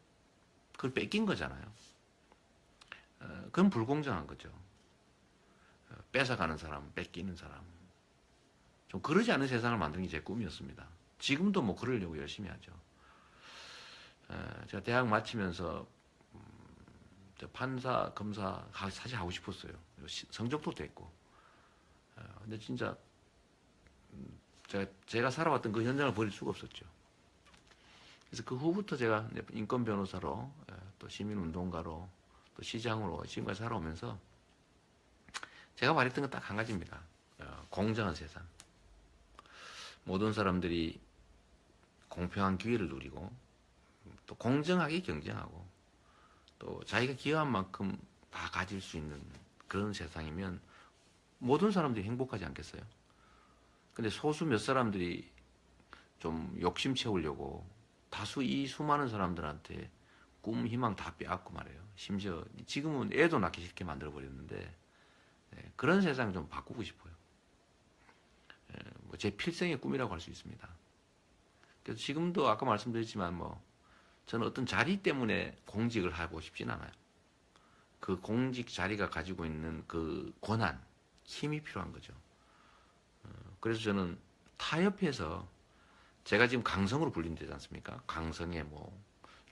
그걸 뺏긴 거잖아요. 그건 불공정한 거죠. 뺏어가는 사람, 뺏기는 사람. 좀 그러지 않은 세상을 만드는 게 제 꿈이었습니다. 지금도 뭐 그러려고 열심히 하죠. 제가 대학 마치면서 판사, 검사 사실 하고 싶었어요. 성적도 됐고. 근데 진짜 제가 살아왔던 그 현장을 버릴 수가 없었죠. 그래서 그 후부터 제가 인권 변호사로 또 시민운동가로 또 시장으로 지금까지 살아오면서 제가 말했던 건 딱 한 가지입니다. 공정한 세상. 모든 사람들이 공평한 기회를 누리고 또 공정하게 경쟁하고 또 자기가 기여한 만큼 다 가질 수 있는 그런 세상이면 모든 사람들이 행복하지 않겠어요? 근데 소수 몇 사람들이 좀 욕심 채우려고 다수 이 수많은 사람들한테 꿈, 희망 다 빼앗고 말해요. 심지어 지금은 애도 낳기 싫게 만들어버렸는데 그런 세상 좀 바꾸고 싶어요. 제 필생의 꿈이라고 할 수 있습니다. 그래서 지금도 아까 말씀드렸지만 저는 어떤 자리 때문에 공직을 하고 싶진 않아요. 그 공직 자리가 가지고 있는 그 권한, 힘이 필요한 거죠. 그래서 저는 타협해서 제가 지금 강성으로 불린다지 않습니까? 강성의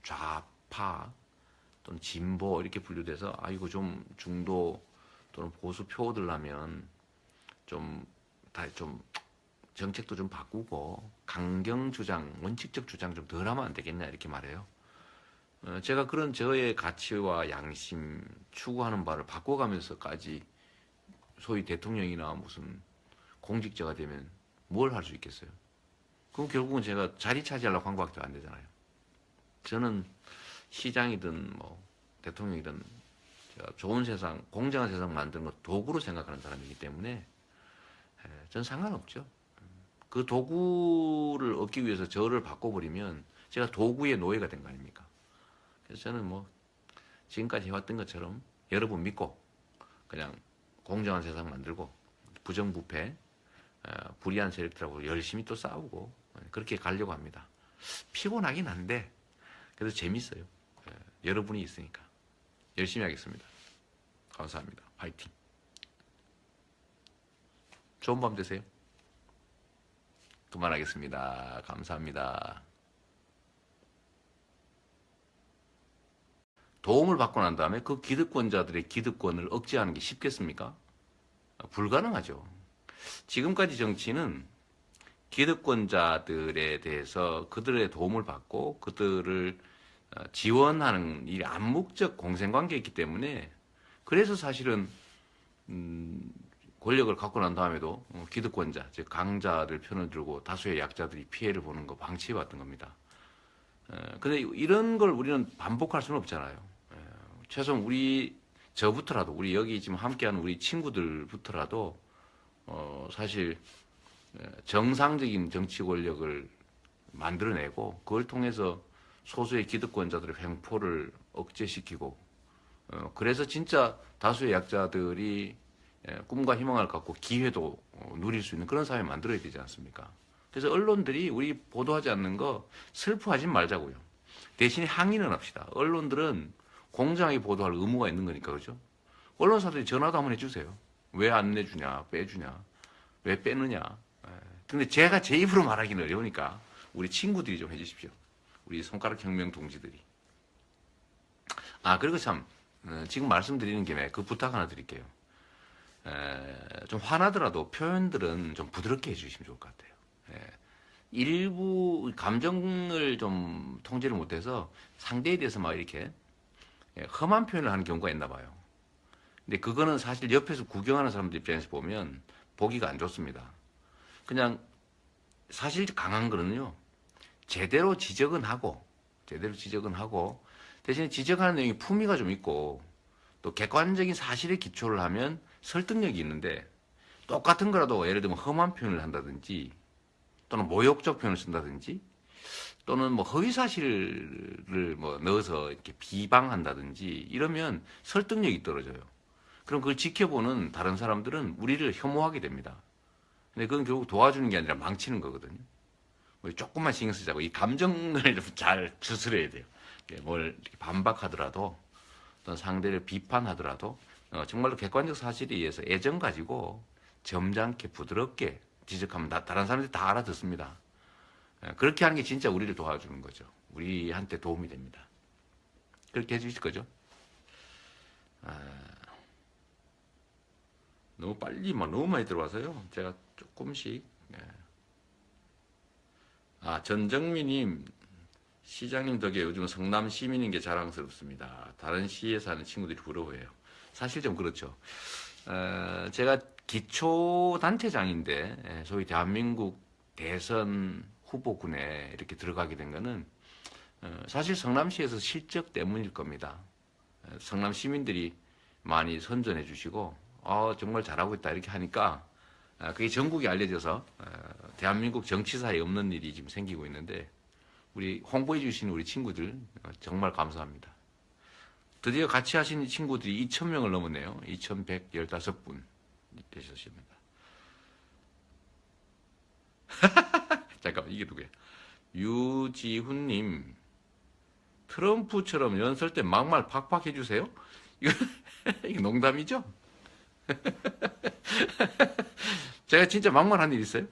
좌파 또는 진보 이렇게 분류돼서 이거 좀 중도 또는 보수 표들 하면 좀 정책도 좀 바꾸고 강경 주장, 원칙적 주장 좀 덜 하면 안 되겠냐 이렇게 말해요. 제가 그런 저의 가치와 양심 추구하는 바를 바꿔가면서까지 소위 대통령이나 무슨 공직자가 되면 뭘 할 수 있겠어요? 그럼 결국은 제가 자리 차지하려고 한 것밖에 안 되잖아요. 저는 시장이든 대통령이든 제가 좋은 세상, 공정한 세상 만드는 것 도구로 생각하는 사람이기 때문에 전 상관없죠. 그 도구를 얻기 위해서 저를 바꿔버리면 제가 도구의 노예가 된 거 아닙니까? 그래서 저는 지금까지 해왔던 것처럼 여러분 믿고 그냥 공정한 세상 만들고 부정부패, 불의한 세력들하고 열심히 또 싸우고 그렇게 가려고 합니다. 피곤하긴 한데 그래도 재밌어요. 여러분이 있으니까 열심히 하겠습니다. 감사합니다. 파이팅. 좋은 밤 되세요. 그만하겠습니다. 감사합니다. 도움을 받고 난 다음에 그 기득권자들의 기득권을 억제하는 게 쉽겠습니까? 불가능하죠. 지금까지 정치는 기득권자들에 대해서 그들의 도움을 받고 그들을 지원하는 이 암묵적 공생관계이기 때문에 그래서 사실은 권력을 갖고 난 다음에도 기득권자, 즉 강자들 편을 들고 다수의 약자들이 피해를 보는 거 방치해왔던 겁니다. 근데 이런 걸 우리는 반복할 수는 없잖아요. 최소한 저부터라도 우리 여기 지금 함께하는 우리 친구들부터라도 사실 정상적인 정치 권력을 만들어내고 그걸 통해서 소수의 기득권자들의 횡포를 억제시키고 그래서 진짜 다수의 약자들이 꿈과 희망을 갖고 기회도 누릴 수 있는 그런 사회 만들어야 되지 않습니까? 그래서 언론들이 우리 보도하지 않는 거 슬퍼하지 말자고요. 대신에 항의는 합시다. 언론들은 공정하게 보도할 의무가 있는 거니까 그렇죠? 언론사들이 전화도 한번 해주세요. 왜 안 내주냐, 빼주냐, 왜 빼느냐. 근데 제가 제 입으로 말하기는 어려우니까 우리 친구들이 좀 해주십시오. 우리 손가락 혁명 동지들이. 그리고 참 지금 말씀드리는 김에 그 부탁 하나 드릴게요. 좀 화나더라도 표현들은 좀 부드럽게 해주시면 좋을 것 같아요. 일부 감정을 좀 통제를 못해서 상대에 대해서 막 이렇게 험한 표현을 하는 경우가 있나 봐요. 근데 그거는 사실 옆에서 구경하는 사람들 입장에서 보면 보기가 안 좋습니다. 그냥 사실 강한 거는요, 제대로 지적은 하고 제대로 지적은 하고 대신에 지적하는 내용이 품위가 좀 있고 또 객관적인 사실에 기초를 하면 설득력이 있는데 똑같은 거라도 예를 들면 험한 표현을 한다든지 또는 모욕적 표현을 쓴다든지 또는 뭐 허위 사실을 뭐 넣어서 이렇게 비방한다든지 이러면 설득력이 떨어져요. 그럼 그걸 지켜보는 다른 사람들은 우리를 혐오하게 됩니다. 근데 그건 결국 도와주는 게 아니라 망치는 거거든요. 우리 조금만 신경 쓰자고 이 감정을 좀 잘 추스려야 돼요. 뭘 이렇게 반박하더라도 어떤 상대를 비판하더라도 정말로 객관적 사실에 의해서 애정 가지고 점잖게 부드럽게 지적하면 다른 사람들이 다 알아듣습니다. 그렇게 하는 게 진짜 우리를 도와주는 거죠. 우리한테 도움이 됩니다. 그렇게 해주실 거죠? 너무 빨리 너무 많이 들어와서요. 제가 조금씩. 전정민님, 시장님 덕에 요즘 성남 시민인 게 자랑스럽습니다. 다른 시에 사는 친구들이 부러워해요. 사실 좀 그렇죠. 제가 기초단체장인데 소위 대한민국 대선 후보군에 이렇게 들어가게 된 거는 사실 성남시에서 실적 때문일 겁니다. 성남 시민들이 많이 선전해 주시고 정말 잘하고 있다 이렇게 하니까 그게 전국에 알려져서 대한민국 정치사에 없는 일이 지금 생기고 있는데 우리 홍보해 주시는 우리 친구들 정말 감사합니다. 드디어 같이 하신 친구들이 2,000명을 넘었네요. 2,115분 되셨습니다. 잠깐만 이게 누구야? 유지훈님 트럼프처럼 연설 때 막말 팍팍 해주세요. 이거 농담이죠? 제가 진짜 막말한 일 있어요?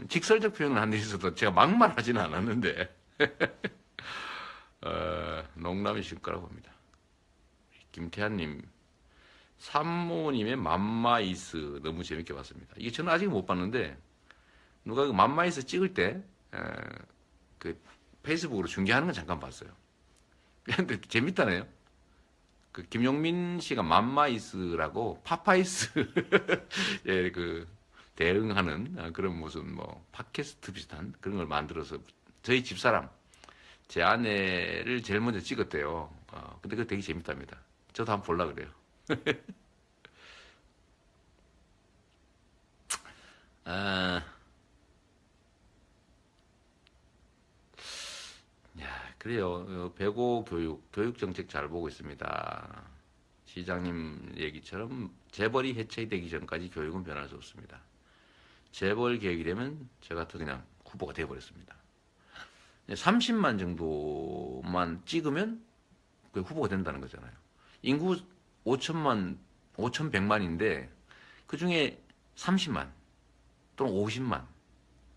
직설적 표현을 한 일 있어도 제가 막말하지는 않았는데 농담이실 거라고 봅니다. 김태환님 산모님의 맘마이스 너무 재밌게 봤습니다. 이게 저는 아직 못 봤는데 누가 그 맘마이스 찍을 때 그 페이스북으로 중계하는 건 잠깐 봤어요. 근데 재밌다네요. 그 김용민 씨가 맘마이스라고 파파이스 예, 그 대응하는 그런 무슨 뭐 팟캐스트 비슷한 그런 걸 만들어서 저희 집사람 제 아내를 제일 먼저 찍었대요. 근데 그거 되게 재밌답니다. 저도 한번 보려고 그래요. 아, 그래요. 배고 교육 정책 잘 보고 있습니다. 시장님 얘기처럼 재벌이 해체되기 전까지 교육은 변할 수 없습니다. 재벌 계획이 되면 저 같은 그냥 후보가 되어버렸습니다. 30만 정도만 찍으면 그 후보가 된다는 거잖아요. 인구 5천만, 5,100만인데 그 중에 30만 또는 50만,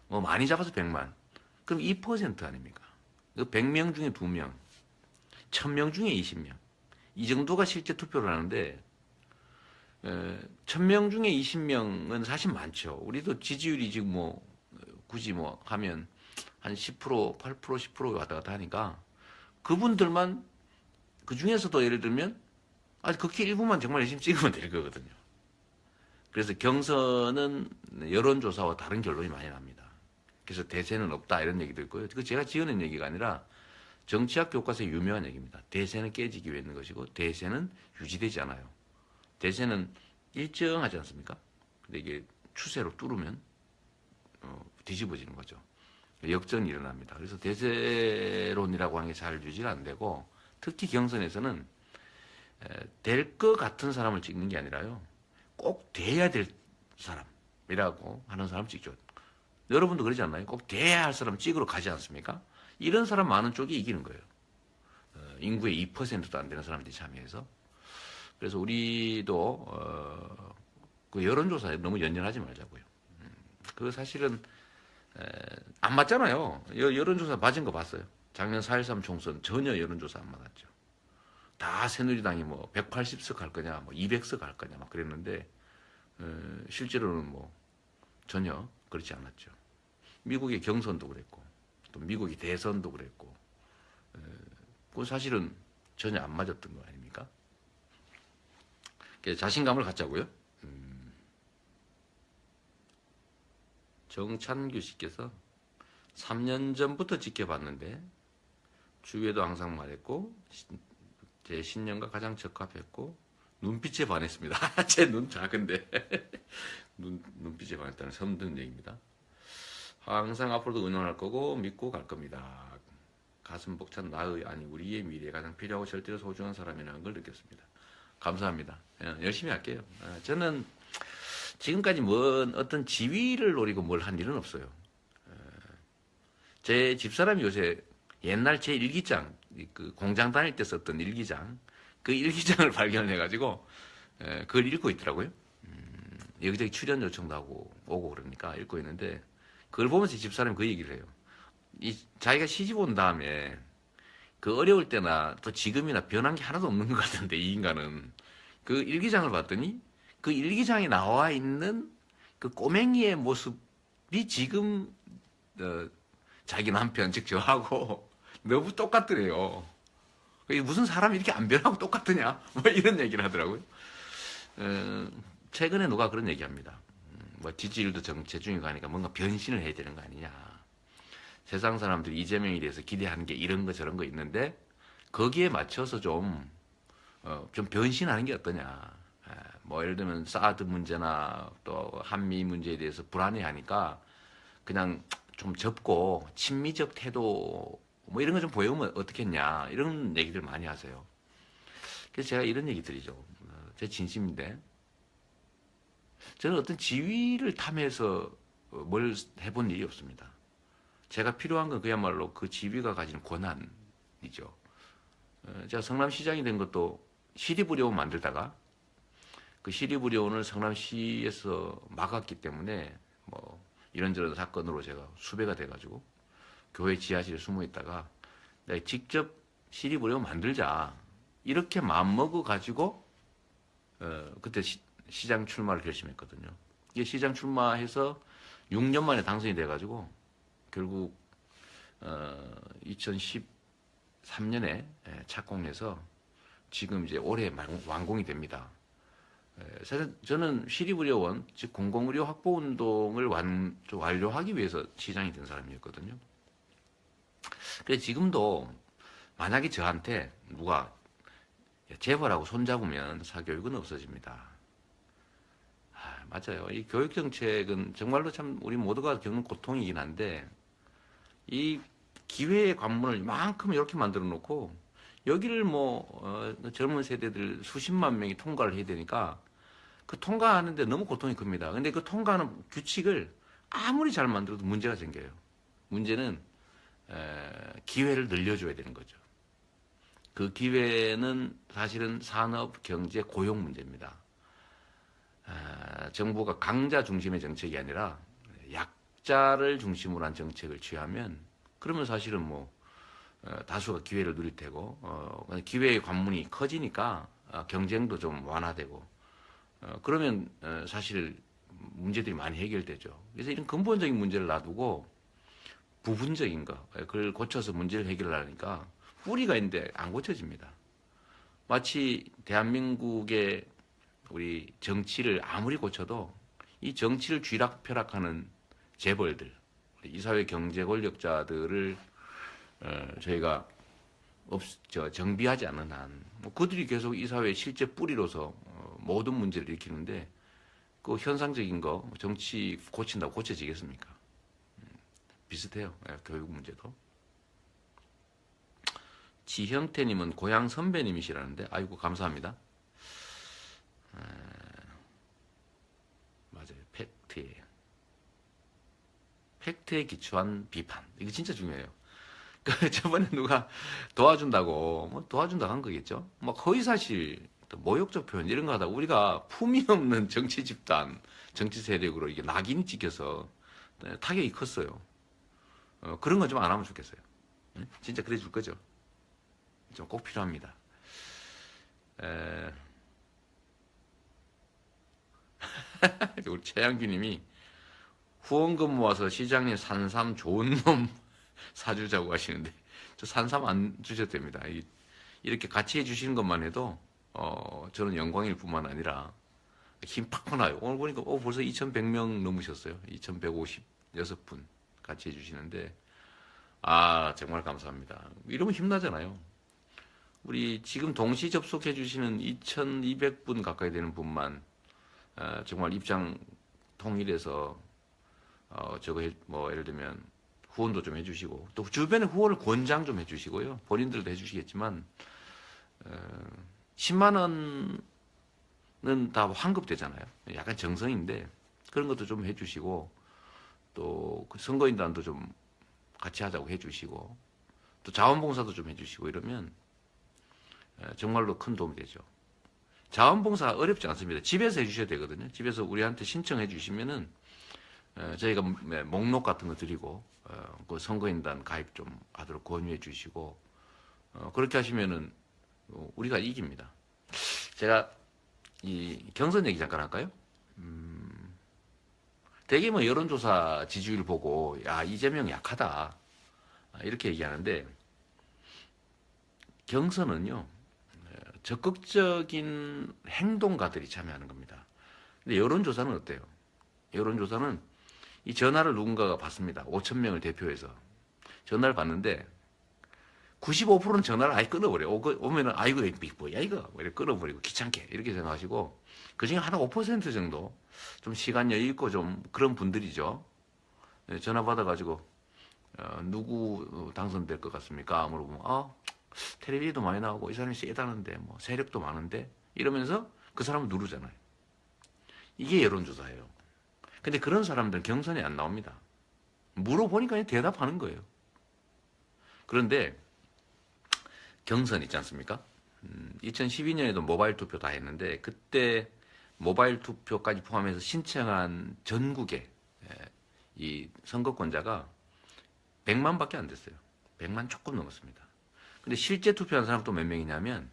뭐 많이 잡아서 100만. 그럼 2% 아닙니까? 그 100명 중에 2명, 1000명 중에 20명. 이 정도가 실제 투표를 하는데 1000명 중에 20명은 사실 많죠. 우리도 지지율이 지금 뭐 굳이 뭐 하면 한 10%, 8%, 10%가 왔다 갔다 하니까 그분들만 그 중에서도 예를 들면 극히 일부만 정말 열심히 찍으면 될 거거든요. 그래서 경선은 여론조사와 다른 결론이 많이 납니다. 그래서 대세는 없다 이런 얘기도 있고요. 그 제가 지어낸 얘기가 아니라 정치학 교과서에 유명한 얘기입니다. 대세는 깨지기 위해 있는 것이고 대세는 유지되지 않아요. 대세는 일정하지 않습니까? 근데 이게 추세로 뚫으면 뒤집어지는 거죠. 역전이 일어납니다. 그래서 대세론이라고 하는 게 잘 유지가 안 되고 특히 경선에서는 될 것 같은 사람을 찍는 게 아니라요. 꼭 돼야 될 사람이라고 하는 사람 찍죠. 여러분도 그러지 않나요? 꼭 돼야 할 사람 찍으러 가지 않습니까? 이런 사람 많은 쪽이 이기는 거예요. 인구의 2%도 안 되는 사람들이 참여해서. 그래서 우리도 그 여론조사에 너무 연연하지 말자고요. 그 사실은 안 맞잖아요. 여론조사 맞은 거 봤어요. 작년 4.13 총선 전혀 여론조사 안 맞았죠. 다 새누리당이 뭐 180석 할 거냐, 뭐 200석 할 거냐 막 그랬는데 실제로는 뭐 전혀 그렇지 않았죠. 미국의 경선도 그랬고 또 미국의 대선도 그랬고 그건 사실은 전혀 안 맞았던 거 아닙니까? 자신감을 갖자고요. 정찬규 씨께서 3년 전부터 지켜봤는데 주위에도 항상 말했고 제 신념과 가장 적합했고 눈빛에 반했습니다. 제 눈 작은데 눈빛에 반했다는 처음 듣는 얘기입니다. 항상 앞으로도 응원할 거고 믿고 갈 겁니다. 가슴 벅찬 나의 아니 우리의 미래에 가장 필요하고 절대로 소중한 사람이라는 걸 느꼈습니다. 감사합니다. 열심히 할게요. 저는 지금까지 어떤 지위를 노리고 뭘 한 일은 없어요. 제 집사람이 요새 옛날 제 일기장, 그 공장 다닐 때 썼던 일기장, 그 일기장을 발견을 해가지고 그걸 읽고 있더라고요. 여기저기 출연 요청도 하고 오고 그러니까 읽고 있는데 그걸 보면서 집사람이 그 얘기를 해요. 자기가 시집 온 다음에 그 어려울 때나 또 지금이나 변한 게 하나도 없는 것 같은데 이 인간은 그 일기장을 봤더니 그 일기장에 나와 있는 그 꼬맹이의 모습이 지금 자기 남편 즉 저하고 너무 똑같더래요. 무슨 사람이 이렇게 안 변하고 똑같으냐? 뭐 이런 얘기를 하더라고요. 최근에 누가 그런 얘기합니다. 뭐 지지율도 정체중에 가니까 뭔가 변신을 해야 되는 거 아니냐. 세상 사람들이 이재명에 대해서 기대하는 게 이런 거 저런 거 있는데 거기에 맞춰서 좀 변신하는 게 어떠냐. 뭐 예를 들면 사드 문제나 또 한미 문제에 대해서 불안해하니까 그냥 좀 접고 친미적 태도 뭐 이런 거 좀 보여오면 어떻겠냐 이런 얘기들 많이 하세요. 그래서 제가 이런 얘기 드리죠. 제 진심인데 저는 어떤 지위를 탐해서 뭘 해본 일이 없습니다. 제가 필요한 건 그야말로 그 지위가 가진 권한이죠. 제가 성남시장이 된 것도 시립의료원 만들다가 그 시립의료원을 성남시에서 막았기 때문에 뭐 이런저런 사건으로 제가 수배가 돼가지고 교회 지하실에 숨어 있다가 내가 직접 시립의료원 만들자 이렇게 마음먹어 가지고 그때 시장 출마를 결심했거든요. 이게 시장 출마해서 6년 만에 당선이 돼가지고 결국 2013년에 착공해서 지금 이제 올해 완공이 됩니다. 사실 저는 시립의료원, 즉 공공의료 확보 운동을 완료하기 위해서 시장이 된 사람이었거든요. 그래서 지금도 만약에 저한테 누가 재벌하고 손잡으면 사교육은 없어집니다. 맞아요. 이 교육 정책은 정말로 참 우리 모두가 겪는 고통이긴 한데 이 기회의 관문을 이만큼 이렇게 만들어 놓고 여기를 젊은 세대들 수십만 명이 통과를 해야 되니까 그 통과하는데 너무 고통이 큽니다. 근데 그 통과하는 규칙을 아무리 잘 만들어도 문제가 생겨요. 문제는 기회를 늘려줘야 되는 거죠. 그 기회는 사실은 산업, 경제, 고용 문제입니다. 정부가 강자 중심의 정책이 아니라 약자를 중심으로 한 정책을 취하면 그러면 사실은 다수가 기회를 누릴 테고 기회의 관문이 커지니까 경쟁도 좀 완화되고 그러면 사실 문제들이 많이 해결되죠. 그래서 이런 근본적인 문제를 놔두고 부분적인 거 그걸 고쳐서 문제를 해결하니까 뿌리가 있는데 안 고쳐집니다. 마치 대한민국의 우리 정치를 아무리 고쳐도 이 정치를 쥐락펴락하는 재벌들, 이 사회 경제 권력자들을 저희가 정비하지 않는 한 그들이 계속 이 사회의 실제 뿌리로서 모든 문제를 일으키는데 그 현상적인 거 정치 고친다고 고쳐지겠습니까? 비슷해요. 교육 문제도. 지형태님은 고향 선배님이시라는데 아이고 감사합니다. 맞아요. 팩트예요. 팩트에 기초한 비판. 이거 진짜 중요해요. 저번에 누가 도와준다고 도와준다고 한 거겠죠. 허위사실, 모욕적 표현 이런 거 하다 우리가 품위 없는 정치 집단, 정치 세력으로 이게 낙인이 찍혀서 타격이 컸어요. 그런 건 좀 안 하면 좋겠어요. 진짜 그래 줄 거죠. 좀 꼭 필요합니다. 우리 최양규님이 후원금 모아서 시장님 산삼 좋은 놈 사주자고 하시는데 저 산삼 안 주셔도 됩니다. 이렇게 같이 해주시는 것만 해도 저는 영광일 뿐만 아니라 힘 팍팍 나요. 오늘 보니까 벌써 2,100명 넘으셨어요. 2,156분 같이 해주시는데 아, 정말 감사합니다. 이러면 힘나잖아요. 우리 지금 동시 접속해 주시는 2,200분 가까이 되는 분만 정말 입장 통일해서 저거 뭐 예를 들면 후원도 좀 해주시고 또 주변에 후원을 권장 좀 해주시고요. 본인들도 해주시겠지만 10만 원은 다 환급되잖아요. 약간 정성인데 그런 것도 좀 해주시고 또그 선거인단도 좀 같이 하자고 해주시고 또 자원봉사도 좀 해주시고 이러면 정말로 큰 도움이 되죠. 자원봉사 어렵지 않습니다. 집에서 해주셔야 되거든요. 집에서 우리한테 신청해 주시면은 저희가 목록 같은 거 드리고 그 선거인단 가입 좀 하도록 권유해 주시고 그렇게 하시면은 우리가 이깁니다. 제가 이 경선 얘기 잠깐 할까요? 대개 뭐 여론조사 지지율 보고 야 이재명 약하다 이렇게 얘기하는데 경선은요 적극적인 행동가들이 참여하는 겁니다. 근데 여론조사는 어때요? 여론조사는 이 전화를 누군가가 받습니다. 5천 명을 대표해서 전화를 받는데 95%는 전화를 아예 끊어버려요. 오면은 아이고 뭐야 이거 뭐 이렇게 끊어버리고 귀찮게 이렇게 생각하시고 그중에 한 5% 정도 좀 시간 여유 있고 좀 그런 분들이죠. 전화 받아가지고 누구 당선될 것 같습니까? 물어보면 텔레비도 많이 나오고 이 사람이 세다는데 뭐 세력도 많은데 이러면서 그 사람을 누르잖아요. 이게 여론조사예요. 근데 그런 사람들은 경선에 안 나옵니다. 물어보니까 그냥 대답하는 거예요. 그런데 경선 있지 않습니까? 2012년에도 모바일 투표 다 했는데 그때 모바일 투표까지 포함해서 신청한 전국의 이 선거권자가 100만밖에 안 됐어요. 100만 조금 넘었습니다. 근데 실제 투표한 사람 또 몇 명이냐면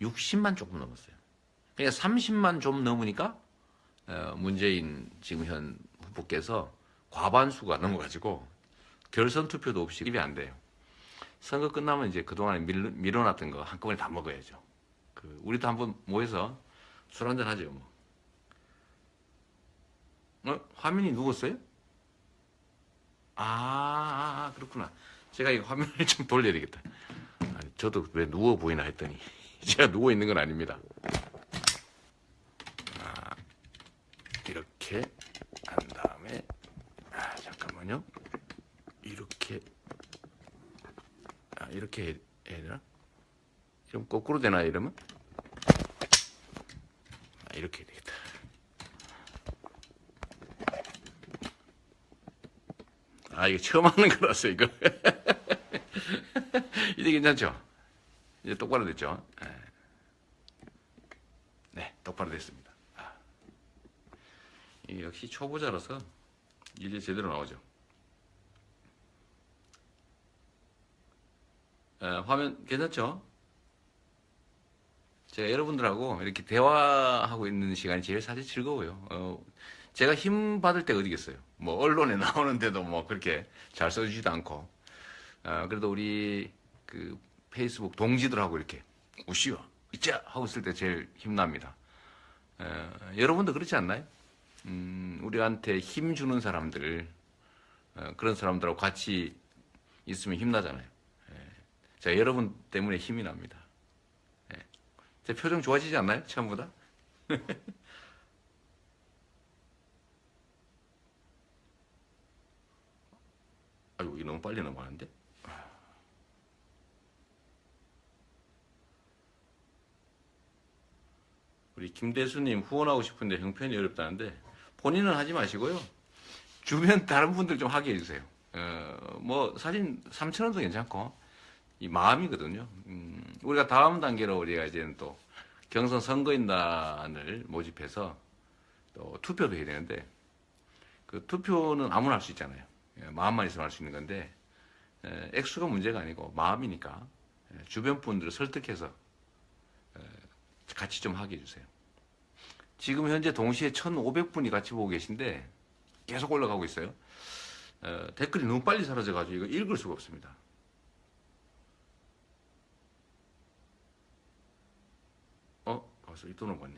60만 조금 넘었어요. 그러니까 30만 좀 넘으니까 문재인 지금 현 후보께서 과반수가 넘어가지고 결선 투표도 없이 입이 안 돼요. 선거 끝나면 이제 그동안에 밀어놨던 거 한꺼번에 다 먹어야죠. 우리도 한번 모여서 술 한잔 하죠, 뭐. 화면이 누웠어요? 그렇구나. 제가 이 화면을 좀 돌려야 되겠다. 아니, 저도 왜 누워 보이나 했더니 제가 누워 있는 건 아닙니다. 이렇게 한 다음에 잠깐만요. 이렇게 해야 되나? 좀 거꾸로 되나 이러면? 이렇게 해야 되겠다. 이거 처음 하는 거라서 이거. 이제 괜찮죠? 이제 똑바로 됐죠? 네, 똑바로 됐습니다. 이게 역시 초보자라서 이제 제대로 나오죠. 화면 괜찮죠? 제가 여러분들하고 이렇게 대화하고 있는 시간이 제일 사실 즐거워요. 제가 힘 받을 때가 어디겠어요? 뭐 언론에 나오는데도 뭐 그렇게 잘 써주지도 않고 그래도 우리 그 페이스북 동지들하고 이렇게 우시오 으쌰 하고 있을 때 제일 힘납니다. 여러분도 그렇지 않나요? 우리한테 힘 주는 사람들 그런 사람들하고 같이 있으면 힘나잖아요. 자, 여러분 때문에 힘이 납니다. 제 표정 좋아지지 않나요? 처음보다? 아이고, 이거 너무 빨리 넘어가는데? 우리 김대수님 후원하고 싶은데 형편이 어렵다는데 본인은 하지 마시고요. 주변 다른 분들 좀 하게 해주세요. 뭐 사진 3,000원도 괜찮고 이 마음이거든요. 우리가 다음 단계로 우리가 이제는 또 경선 선거인단을 모집해서 또 투표도 해야 되는데 그 투표는 아무나 할 수 있잖아요. 마음만 있으면 할 수 있는 건데 액수가 문제가 아니고 마음이니까 주변 분들을 설득해서 같이 좀 하게 해주세요. 지금 현재 동시에 1,500분이 같이 보고 계신데 계속 올라가고 있어요. 댓글이 너무 빨리 사라져가지고 이거 읽을 수가 없습니다. 벌써 이 돈을 받네.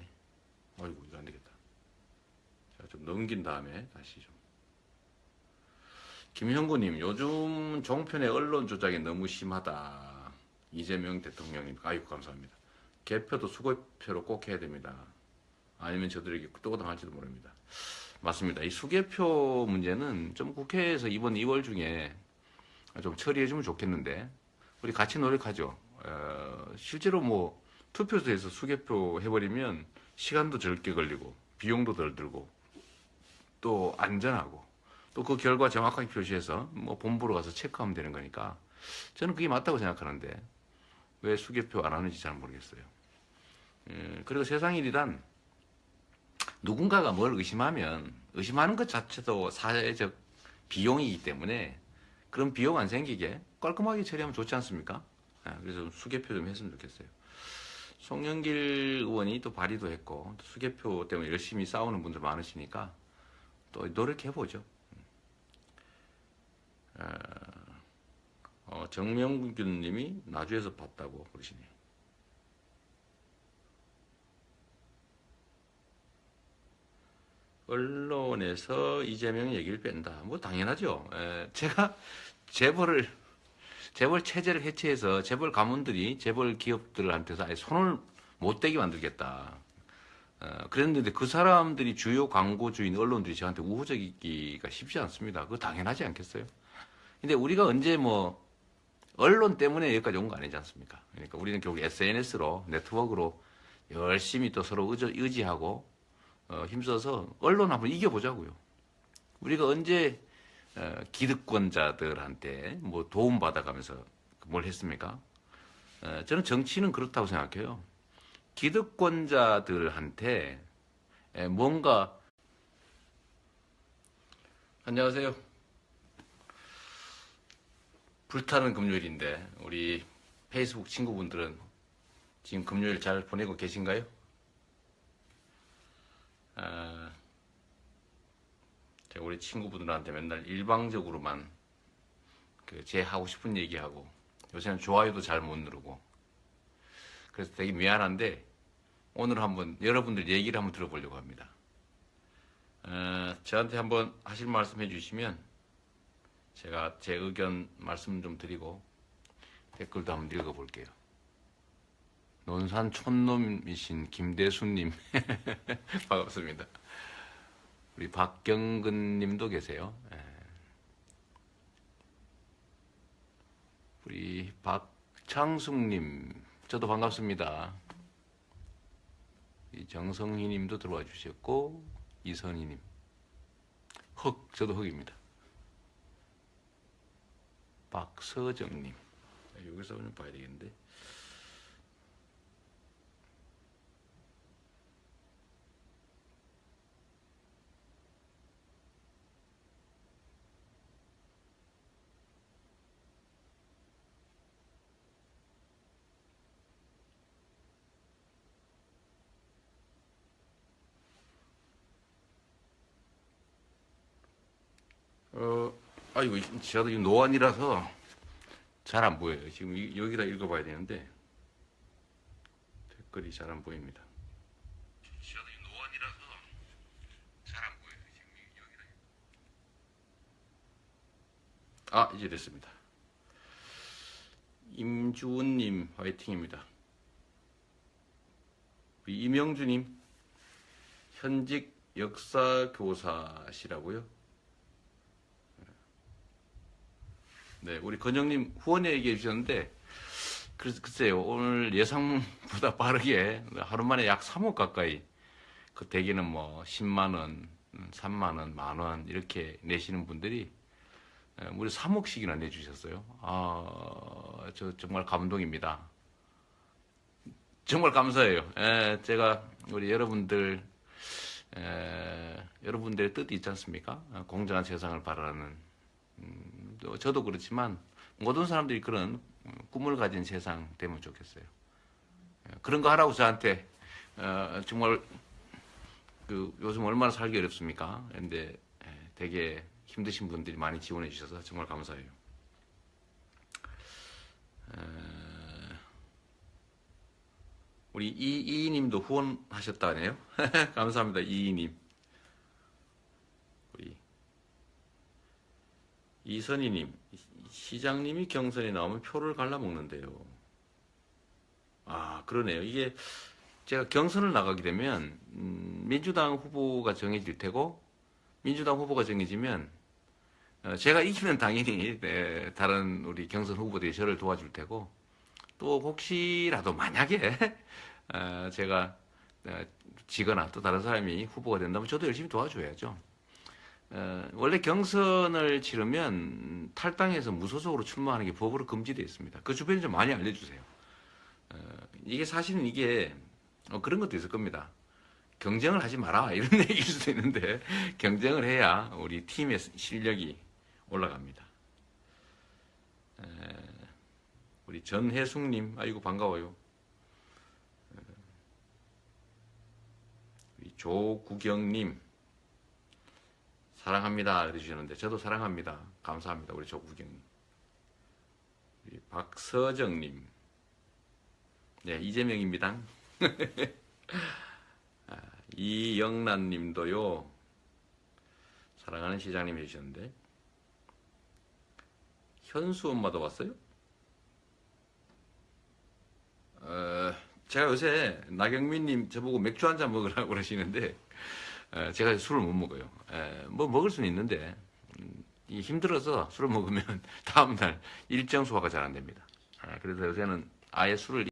아이고, 이거 안 되겠다. 제가 좀 넘긴 다음에 다시 좀. 김형구님, 요즘 종편의 언론 조작이 너무 심하다. 이재명 대통령님, 아이고 감사합니다. 개표도 수개표로 꼭 해야 됩니다. 아니면 저들에게 또 당할지도 모릅니다. 맞습니다. 이 수개표 문제는 좀 국회에서 이번 2월 중에 좀 처리해주면 좋겠는데 우리 같이 노력하죠. 실제로 뭐 투표소에서 수개표 해버리면 시간도 적게 걸리고 비용도 덜 들고 또 안전하고 또 그 결과 정확하게 표시해서 뭐 본부로 가서 체크하면 되는 거니까 저는 그게 맞다고 생각하는데 왜 수개표 안 하는지 잘 모르겠어요. 그리고 세상 일이란 누군가가 뭘 의심하면 의심하는 것 자체도 사회적 비용이기 때문에 그런 비용 안 생기게 깔끔하게 처리하면 좋지 않습니까? 그래서 수개표 좀 했으면 좋겠어요. 송영길 의원이 또 발의도 했고 또 수개표 때문에 열심히 싸우는 분들 많으시니까 또 노력해보죠. 정명균 님이 나주에서 봤다고 그러시네요. 언론에서 이재명 얘기를 뺀다. 뭐 당연하죠. 제가 재벌 체제를 해체해서 재벌 가문들이 재벌 기업들한테서 아예 손을 못 대게 만들겠다. 그랬는데 그 사람들이 주요 광고주인 언론들이 저한테 우호적이기가 쉽지 않습니다. 그거 당연하지 않겠어요? 근데 우리가 언제 뭐 언론 때문에 여기까지 온 거 아니지 않습니까? 그러니까 우리는 결국 SNS로 네트워크로 열심히 또 서로 의지하고 힘써서 언론 한번 이겨보자고요. 우리가 언제 기득권자들한테 뭐 도움 받아가면서 뭘 했습니까? 저는 정치는 그렇다고 생각해요. 기득권자들한테 뭔가 안녕하세요. 불타는 금요일인데 우리 페이스북 친구분들은 지금 금요일 잘 보내고 계신가요? 제가 우리 친구분들한테 맨날 일방적으로만 제 하고 싶은 얘기하고 요새는 좋아요도 잘 못 누르고 그래서 되게 미안한데 오늘 한번 여러분들 얘기를 한번 들어보려고 합니다. 저한테 한번 하실 말씀 해주시면 제가 제 의견 말씀 좀 드리고 댓글도 한번 읽어볼게요. 논산 촌놈이신 김대수님 반갑습니다. 우리 박경근님도 계세요. 우리 박창숙님 저도 반갑습니다. 정성희님도 들어와 주셨고 이선희님 저도 흑입니다. 박서정님 여기서 좀 봐야 되겠는데 아이고 저도 이 노안이라서 잘 안 보여요. 지금 여기다 읽어봐야 되는데 댓글이 잘 안 보입니다. 저도 이 노안이라서 잘 안 보여요. 지금 여기다. 이제 됐습니다. 임주은님 화이팅입니다. 이명주님 현직 역사교사시라고요? 네, 우리 건영님 후원 얘기해 주셨는데 글쎄요 오늘 예상보다 빠르게 하루 만에 약 3억 가까이 그 대개는 뭐 10만 원, 3만 원, 만 원 이렇게 내시는 분들이 무려 3억씩이나 내주셨어요. 저 정말 감동입니다. 정말 감사해요. 제가 우리 여러분들의 뜻이 있지 않습니까? 공정한 세상을 바라는 저도 그렇지만 모든 사람들이 그런 꿈을 가진 세상 되면 좋겠어요. 그런 거 하라고 저한테 정말 요즘 얼마나 살기 어렵습니까? 근데 되게 힘드신 분들이 많이 지원해 주셔서 정말 감사해요. 우리 이이님도 후원하셨다네요. 감사합니다, 이이님. 우리 이선희님, 시장님이 경선에 나오면 표를 갈라먹는데요. 아, 그러네요. 이게 제가 경선을 나가게 되면 민주당 후보가 정해질 테고 민주당 후보가 정해지면 제가 이기면 당연히 다른 우리 경선 후보들이 저를 도와줄 테고 또 혹시라도 만약에 제가 지거나 또 다른 사람이 후보가 된다면 저도 열심히 도와줘야죠. 원래 경선을 치르면 탈당해서 무소속으로 출마하는 게 법으로 금지되어 있습니다. 그 주변에 좀 많이 알려주세요. 이게 사실은 이게 그런 것도 있을 겁니다. 경쟁을 하지 마라 이런 얘기일 수도 있는데 경쟁을 해야 우리 팀의 실력이 올라갑니다. 우리 전혜숙님, 아이고 반가워요. 우리 조구경님, 사랑합니다 해주시는데 저도 사랑합니다. 감사합니다. 우리 조구경님. 우리 박서정님, 네 이재명입니다. 이영란님도요. 사랑하는 시장님 해주셨는데 현수 엄마도 왔어요? 제가 요새 나경민님 저보고 맥주 한잔 먹으라고 그러시는데 제가 술을 못 먹어요. 뭐 먹을 수는 있는데 힘들어서 술을 먹으면 다음날 일정 소화가 잘 안 됩니다. 그래서 요새는 아예 술을